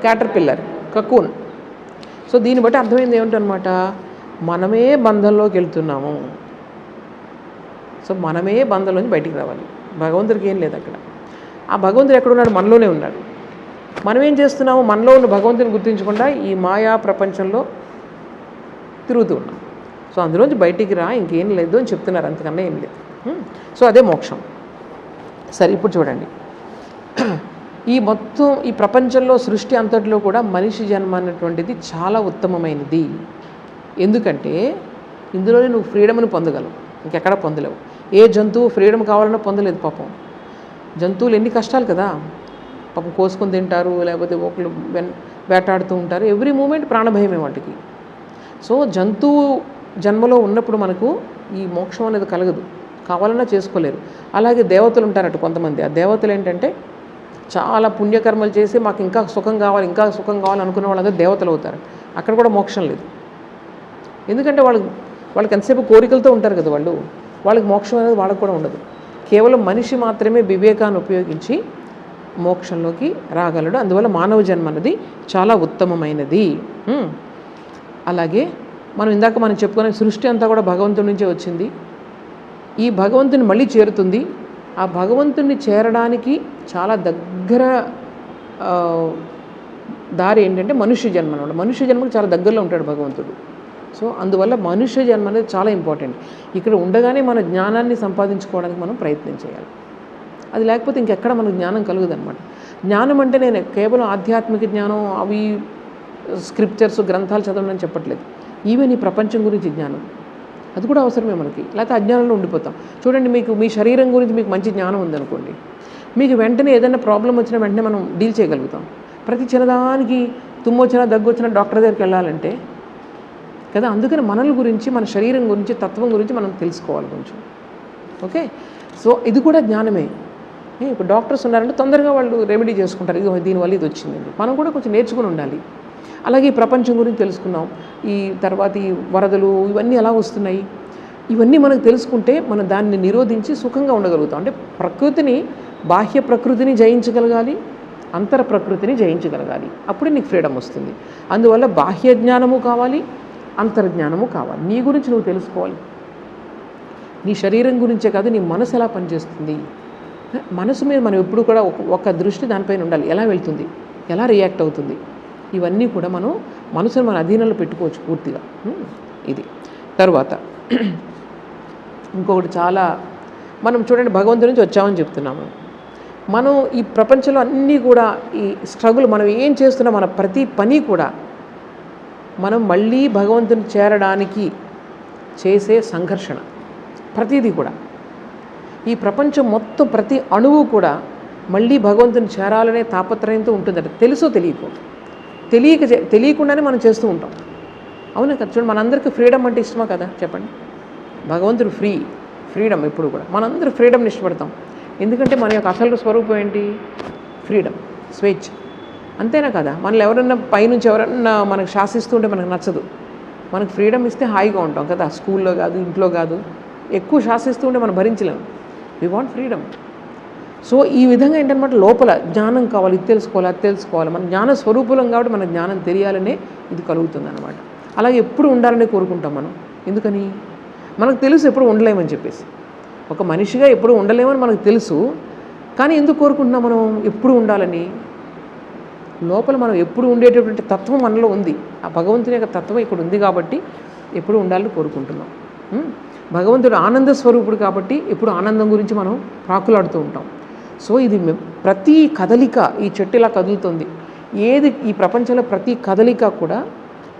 క్యాటర్ పిల్లర్, కకూన్. సో దీన్ని బట్టి అర్థమైంది ఏమిటనమాట? మనమే బంధంలోకి వెళ్తున్నాము. సో మనమే బంధంలోంచి బయటికి రావాలి. భగవంతుడికి ఏం లేదు అక్కడ. ఆ భగవంతుడు ఎక్కడున్నాడు? మనలోనే ఉన్నాడు. మనం ఏం చేస్తున్నాము? మనలో ఉన్న భగవంతుని గుర్తించకుండా ఈ మాయా ప్రపంచంలో తిరుగుతూ ఉన్నాం. సో అందులోంచి బయటికి రా, ఇంకేం లేదు అని చెప్తున్నారు, అంతకన్నా ఏం లేదు. సో అదే మోక్షం. సరే, ఇప్పుడు చూడండి, ఈ ప్రపంచంలో సృష్టి అంతటిలో కూడా మనిషి జన్మ అన్నటువంటిది చాలా ఉత్తమమైనది. ఎందుకంటే ఇందులోనే నువ్వు ఫ్రీడమ్ని పొందగలవు, ఇంకెక్కడ పొందలేవు. ఏ జంతువు ఫ్రీడమ్ కావాలన్నా పొందలేదు పాపం. జంతువులు ఎన్ని కష్టాలు కదా. పాపం కోసుకొని తింటారు, లేకపోతే ఒకళ్ళు వేటాడుతూ ఉంటారు. ఎవ్రీ మూమెంట్ ప్రాణభయమే వాటికి. సో జంతువు జన్మలో ఉన్నప్పుడు మనకు ఈ మోక్షం అనేది కలగదు, కావాలన్నా చేసుకోలేరు. అలాగే దేవతలు ఉంటారట కొంతమంది. ఆ దేవతలు ఏంటంటే చాలా పుణ్యకర్మలు చేసి మాకు ఇంకా సుఖం కావాలి, ఇంకా సుఖం కావాలి అనుకున్న వాళ్ళందరూ దేవతలు అవుతారు. అక్కడ కూడా మోక్షం లేదు. ఎందుకంటే వాళ్ళకి ఎంతసేపు కోరికలతో ఉంటారు కదా వాళ్ళకి మోక్షం అనేది వాళ్ళకి కూడా ఉండదు. కేవలం మనిషి మాత్రమే వివేకాన్ని ఉపయోగించి మోక్షంలోకి రాగలడు. అందువల్ల మానవ జన్మ అనేది చాలా ఉత్తమమైనది. అలాగే మనం చెప్పుకునే సృష్టి అంతా కూడా భగవంతుడి నుంచే వచ్చింది. ఈ భగవంతుని మళ్ళీ చేరుతుంది. ఆ భగవంతుని చేరడానికి చాలా దగ్గర దారి ఏంటంటే మనుష్య జన్మ అన్నమాట. మనుష్య జన్మకు చాలా దగ్గరలో ఉంటాడు భగవంతుడు. సో అందువల్ల మనుష్య జన్మ అనేది చాలా ఇంపార్టెంట్. ఇక్కడ ఉండగానే మన జ్ఞానాన్ని సంపాదించుకోవడానికి మనం ప్రయత్నం చేయాలి. అది లేకపోతే ఇంకెక్కడ మనకు జ్ఞానం కలుగుదన్నమాట. జ్ఞానం అంటే నేను కేవలం ఆధ్యాత్మిక జ్ఞానం, అవి స్క్రిప్చర్స్ గ్రంథాలు చదవడం అని చెప్పట్లేదు. ఈవెన్ ఈ ప్రపంచం గురించి జ్ఞానం, అది కూడా అవసరమే మనకి. లేకపోతే అజ్ఞానంలో ఉండిపోతాం. చూడండి, మీకు మీ శరీరం గురించి మీకు మంచి జ్ఞానం ఉందనుకోండి, మీకు వెంటనే ఏదైనా ప్రాబ్లం వచ్చినా వెంటనే మనం డీల్ చేయగలుగుతాం. ప్రతి చిన్నదానికి తుమ్ము వచ్చినా దగ్గు వచ్చినా డాక్టర్ దగ్గరికి వెళ్ళాలంటే కదా. అందుకని మనల గురించి, మన శరీరం గురించి, తత్వం గురించి మనం తెలుసుకోవాలి కొంచెం. ఓకే, సో ఇది కూడా జ్ఞానమే. ఇప్పుడు డాక్టర్స్ ఉన్నారంటే తొందరగా వాళ్ళు రెమెడీ చేసుకుంటారు, ఇది దీనివల్ల ఇది వచ్చిందండి. మనం కూడా కొంచెం నేర్చుకుని ఉండాలి. అలాగే ఈ ప్రపంచం గురించి తెలుసుకున్నాం. ఈ తర్వాత ఈ వరదలు ఇవన్నీ ఎలా వస్తున్నాయి, ఇవన్నీ మనకు తెలుసుకుంటే మనం దాన్ని నిరోధించి సుఖంగా ఉండగలుగుతాం. అంటే ప్రకృతిని, బాహ్య ప్రకృతిని జయించగలగాలి, అంతర ప్రకృతిని జయించగలగాలి. అప్పుడే నీకు ఫ్రీడమ్ వస్తుంది. అందువల్ల బాహ్య జ్ఞానము కావాలి, అంతర్జ్ఞానము కావాలి. నీ గురించి నువ్వు తెలుసుకోవాలి. నీ శరీరం గురించే కాదు, నీ మనసు ఎలా పనిచేస్తుంది, మనసు మీద మనం ఎప్పుడు కూడా ఒక దృష్టి దానిపైన ఉండాలి. ఎలా వెళ్తుంది, ఎలా రియాక్ట్ అవుతుంది, ఇవన్నీ కూడా మనం మనసును మన అధీనంలో పెట్టుకోవచ్చు పూర్తిగా. ఇది తర్వాత ఇంకొకటి చాలా మనం చూడండి, భగవంతుడి నుంచి వచ్చామని చెప్తున్నాము. మనం ఈ ప్రపంచంలో అన్నీ కూడా ఈ స్ట్రగుల్, మనం ఏం చేస్తున్నా మన ప్రతి పని కూడా మనం మళ్ళీ భగవంతుని చేరడానికి చేసే సంఘర్షణ. ప్రతిదీ కూడా ఈ ప్రపంచం మొత్తం ప్రతి అణువు కూడా మళ్ళీ భగవంతుని చేరాలనే తాపత్రయంతో ఉంటుందట. తెలుసో తెలియకుండానే మనం చేస్తూ ఉంటాం. అవునా కదా. చూడండి, మనందరికీ ఫ్రీడమ్ అంటే ఇష్టమా కదా చెప్పండి. భగవంతుడు ఫ్రీడమ్ ఎప్పుడు కూడా మనందరూ ఫ్రీడమ్ని ఇష్టపడతాం. ఎందుకంటే మన యొక్క అసలు స్వరూపం ఏంటి? ఫ్రీడమ్, స్వేచ్ఛ. అంతేనా కదా. మనల్ని ఎవరన్నా పైనుంచి ఎవరన్నా మనకు శాసిస్తుంటే మనకు నచ్చదు. మనకు ఫ్రీడమ్ ఇస్తే హాయిగా ఉంటాం కదా. స్కూల్లో కాదు, ఇంట్లో కాదు. ఎక్కువ శాసిస్తూ ఉంటే మనం భరించలేము. We want freedom. సో ఈ విధంగా ఏంటన్నమాట, లోపల జ్ఞానం కావాలి, ఇది తెలుసుకోవాలి, అది తెలుసుకోవాలి. మన జ్ఞాన స్వరూపులం కాబట్టి మన జ్ఞానం తెలియాలనే ఇది కలుగుతుంది అన్నమాట. అలాగే ఎప్పుడు ఉండాలని కోరుకుంటాం మనం. ఎందుకని? మనకు తెలుసు ఎప్పుడు ఉండలేమని చెప్పేసి. ఒక మనిషిగా ఎప్పుడు ఉండలేమని మనకు తెలుసు. కానీ ఎందుకు కోరుకుంటున్నాం మనం ఎప్పుడు ఉండాలని? లోపల మనం ఎప్పుడు ఉండేటటువంటి తత్వం మనలో ఉంది. ఆ భగవంతుని యొక్క తత్వం ఇక్కడ ఉంది కాబట్టి ఎప్పుడు ఉండాలని కోరుకుంటున్నాం. భగవంతుడు ఆనంద స్వరూపుడు కాబట్టి ఎప్పుడు ఆనందం గురించి మనం ప్రాకులాడుతూ ఉంటాం. సో ఇది ప్రతి కదలిక, ఈ చెట్టు ఇలా కదులుతుంది, ఏది ఈ ప్రపంచంలో ప్రతి కదలిక కూడా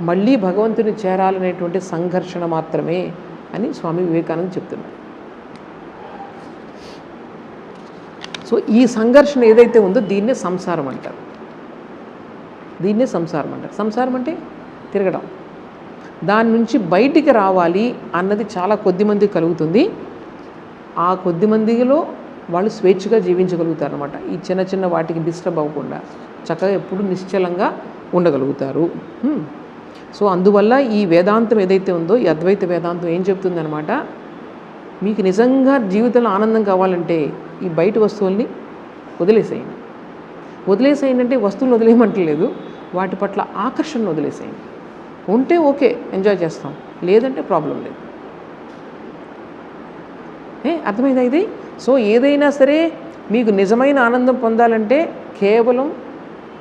మళ్ళీ భగవంతుని చేరాలనేటువంటి సంఘర్షణ మాత్రమే అని స్వామి వివేకానంద చెప్తున్నారు. సో ఈ సంఘర్షణ ఏదైతే ఉందో దీన్నే సంసారం అంటారు. సంసారం అంటే తిరగడం. దాని నుంచి బయటికి రావాలి అన్నది చాలా కొద్దిమంది కలుగుతుంది. ఆ కొద్దిమందిలో వాళ్ళు స్వేచ్ఛగా జీవించగలుగుతారు అనమాట. ఈ చిన్న చిన్న వాటికి డిస్టర్బ్ అవ్వకుండా చక్కగా ఎప్పుడు నిశ్చలంగా ఉండగలుగుతారు. సో అందువల్ల ఈ వేదాంతం ఏదైతే ఉందో, ఈ అద్వైత వేదాంతం ఏం చెప్తుందనమాట, మీకు నిజంగా జీవితంలో ఆనందం కావాలంటే ఈ బయట వస్తువుల్ని వదిలేసేయండి అంటే వస్తువులను వదిలేయమంటలేదు, వాటి పట్ల ఆకర్షణ వదిలేసేయండి. ఉంటే ఓకే, ఎంజాయ్ చేస్తాం, లేదంటే ప్రాబ్లం లేదు. అర్థమైందా ఇది? సో ఏదైనా సరే మీకు నిజమైన ఆనందం పొందాలంటే కేవలం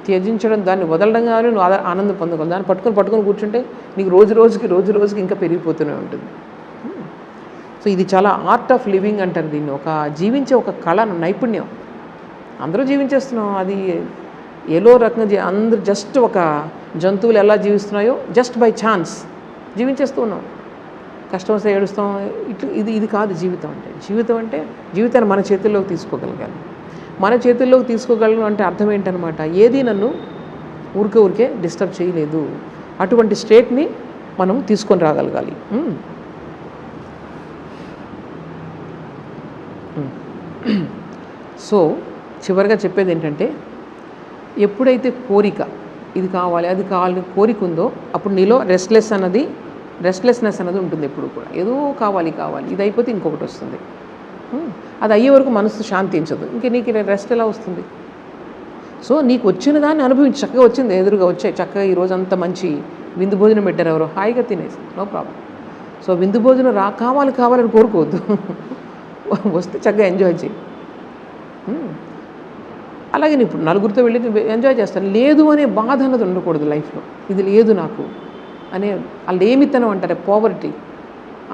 త్యజించడం, దాన్ని వదలడం కానీ నువ్వు ఆనందం పొందగలవు. దాన్ని పట్టుకొని కూర్చుంటే నీకు రోజు రోజుకి ఇంకా పెరిగిపోతూనే ఉంటుంది. సో ఇది చాలా ఆర్ట్ ఆఫ్ లివింగ్ అంటారు దీన్ని. ఒక జీవించే ఒక కళ, నైపుణ్యం. అందరూ జీవించేస్తున్నాం, అది ఏదో రకంగా అందరూ జస్ట్ ఒక జంతువులు ఎలా జీవిస్తున్నాయో జస్ట్ బై ఛాన్స్ జీవించేస్తూ ఉన్నాం. కష్టం వస్తే ఏడుస్తాం. ఇది కాదు జీవితం అంటే. జీవితాన్ని మన చేతుల్లోకి తీసుకోగలగాలి. మన చేతుల్లోకి తీసుకోగలను అంటే అర్థం ఏంటనమాట, ఏది నన్ను ఊరికే డిస్టర్బ్ చేయలేదు. అటువంటి స్టేట్ని మనం తీసుకొని రాగలగాలి. సో చివరిగా చెప్పేది ఏంటంటే, ఎప్పుడైతే కోరిక ఇది కావాలి అది కావాలని కోరిక ఉందో అప్పుడు నీలో రెస్ట్లెస్నెస్ అన్నది ఉంటుంది. ఎప్పుడు కూడా ఏదో కావాలి ఇది అయిపోతే ఇంకొకటి వస్తుంది. అది అయ్యే వరకు మనసు శాంతించదు. ఇంక నీకు రెస్ట్ ఎలా వస్తుంది? సో నీకు వచ్చిన దాన్ని అనుభవించి, చక్కగా వచ్చింది, ఎదురుగా వచ్చాయి, చక్కగా ఈరోజు అంత మంచి విందు భోజనం పెట్టారు, ఎవరో హాయిగా తినేసి, నో ప్రాబ్లం. సో విందు భోజనం కావాలని కోరుకోవద్దు. వస్తే చక్కగా ఎంజాయ్ చేయి. అలాగే నేను ఇప్పుడు నలుగురితో వెళ్ళి ఎంజాయ్ చేస్తాను, లేదు అనే బాధ అన్నది ఉండకూడదు లైఫ్లో. ఇది లేదు నాకు అనే వాళ్ళు ఏమిత్తనం అంటారే పోవర్టీ,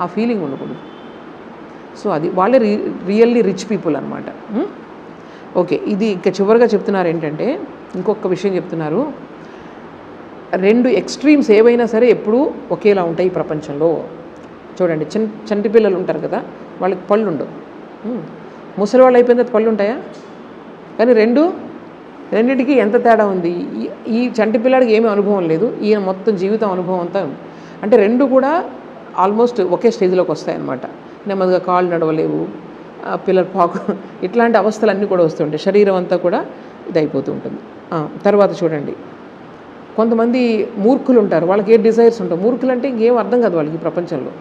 ఆ ఫీలింగ్ ఉండకూడదు. సో అది వాళ్ళే రియల్లీ రిచ్ పీపుల్ అనమాట. ఓకే, ఇది ఇంకా చివరిగా చెప్తున్నారు ఏంటంటే, ఇంకొక విషయం చెప్తున్నారు, 2 ఎక్స్ట్రీమ్స్ ఏవైనా సరే ఎప్పుడూ ఒకేలా ఉంటాయి ఈ ప్రపంచంలో. చూడండి, చంటి పిల్లలు ఉంటారు కదా, వాళ్ళకి పళ్ళు ఉండవు. ముసలి వాళ్ళు అయిపోయిన తర్వాత పళ్ళు ఉంటాయా? కానీ రెండింటికి ఎంత తేడా ఉంది. ఈ చంటి పిల్లాడికి ఏమీ అనుభవం లేదు, ఈయన మొత్తం జీవితం అనుభవం అంతా ఉంది. అంటే 2 కూడా ఆల్మోస్ట్ ఒకే స్టేజ్లోకి వస్తాయన్నమాట. నెమ్మదిగా కాళ్ళు నడవలేవు, పిల్లల పాకు, ఇట్లాంటి అవస్థలన్నీ కూడా వస్తుంటాయి. శరీరం అంతా కూడా ఇదైపోతూ ఉంటుంది. తర్వాత చూడండి, కొంతమంది మూర్ఖులు ఉంటారు, వాళ్ళకి ఏ డిజైర్స్ ఉంటాయి. మూర్ఖులు అంటే ఇంకేం అర్థం కాదు వాళ్ళకి, ప్రపంచంలో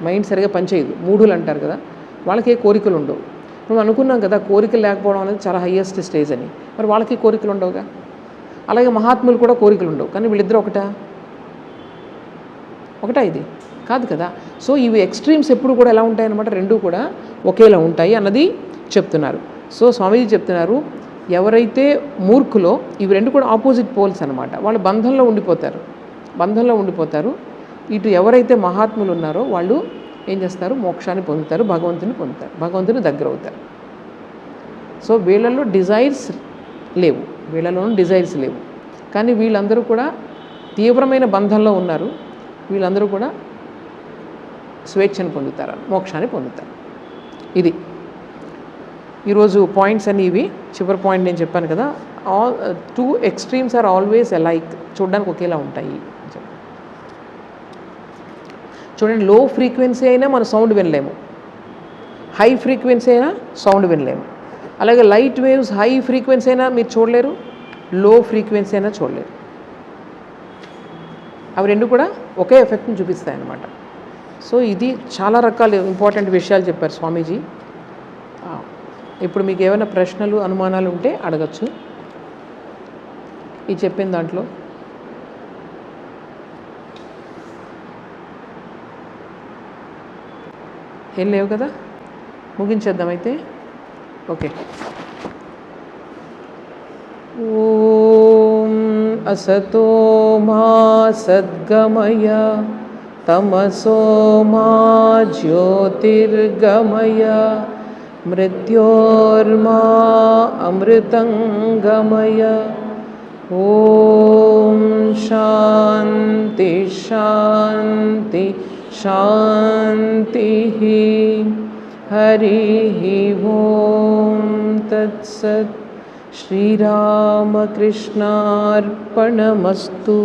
మైండ్ సరిగా పనిచేయదు. మూఢులు అంటారు కదా, వాళ్ళకి ఏ కోరికలు ఉండవు. మనం అనుకున్నాం కదా కోరికలు లేకపోవడం అనేది చాలా హయ్యెస్ట్ స్టేజ్ అని, మరి వాళ్ళకి కోరికలు ఉండవుగా. అలాగే మహాత్ములు కూడా కోరికలు ఉండవు, కానీ వీళ్ళిద్దరూ ఒకటా ఇది కాదు కదా. సో ఇవి ఎక్స్ట్రీమ్స్ ఎప్పుడు కూడా ఎలా ఉంటాయన్నమాట, 2 కూడా ఒకేలా ఉంటాయి అన్నది చెప్తున్నారు. సో స్వామీజీ చెప్తున్నారు, ఎవరైతే మూర్ఖులో ఇవి 2 కూడా ఆపోజిట్ పోల్స్ అనమాట, వాళ్ళు బంధంలో ఉండిపోతారు. ఇటు ఎవరైతే మహాత్ములు ఉన్నారో వాళ్ళు ఏం చేస్తారు, మోక్షాన్ని పొందుతారు, భగవంతుని దగ్గర అవుతారు. సో వీళ్ళలో డిజైర్స్ లేవు, కానీ వీళ్ళందరూ కూడా తీవ్రమైన బంధంలో ఉన్నారు. వీళ్ళందరూ కూడా స్వేచ్ఛను పొందుతారు, మోక్షాన్ని పొందుతారు. ఇది ఈరోజు పాయింట్స్ అన్నీ ఇవి. చివరి పాయింట్ నేను చెప్పాను కదా, 2 ఎక్స్ట్రీమ్స్ ఆర్ ఆల్వేస్ అలైక్, చూడడానికి ఒకేలా ఉంటాయి. చూడండి, లో ఫ్రీక్వెన్సీ అయినా మన సౌండ్ వినలేము, హై ఫ్రీక్వెన్సీ అయినా సౌండ్ వినలేము. అలాగే లైట్ వేవ్స్ హై ఫ్రీక్వెన్సీ అయినా మీరు చూడలేరు, లో ఫ్రీక్వెన్సీ అయినా చూడలేరు. అవి 2 కూడా ఒకే ఎఫెక్ట్ని చూపిస్తాయి అన్నమాట. సో ఇది చాలా రకాల ఇంపార్టెంట్ విషయాలు చెప్పారు స్వామీజీ. ఇప్పుడు మీకు ఏమైనా ప్రశ్నలు అనుమానాలు ఉంటే అడగచ్చు ఈ చెప్పిన దాంట్లో. ఏం లేవు కదా, ముగించేద్దాం అయితే. ఓకే. ఓం అసతో మా సద్గమయ తమసో మా జ్యోతిర్గమయ మృత్యోర్మా అమృతంగమయ. ఓం శాంతి శాంతి శాంతి. హరి ఓం తత్సత్. శ్రీరామకృష్ణార్పణమస్తు.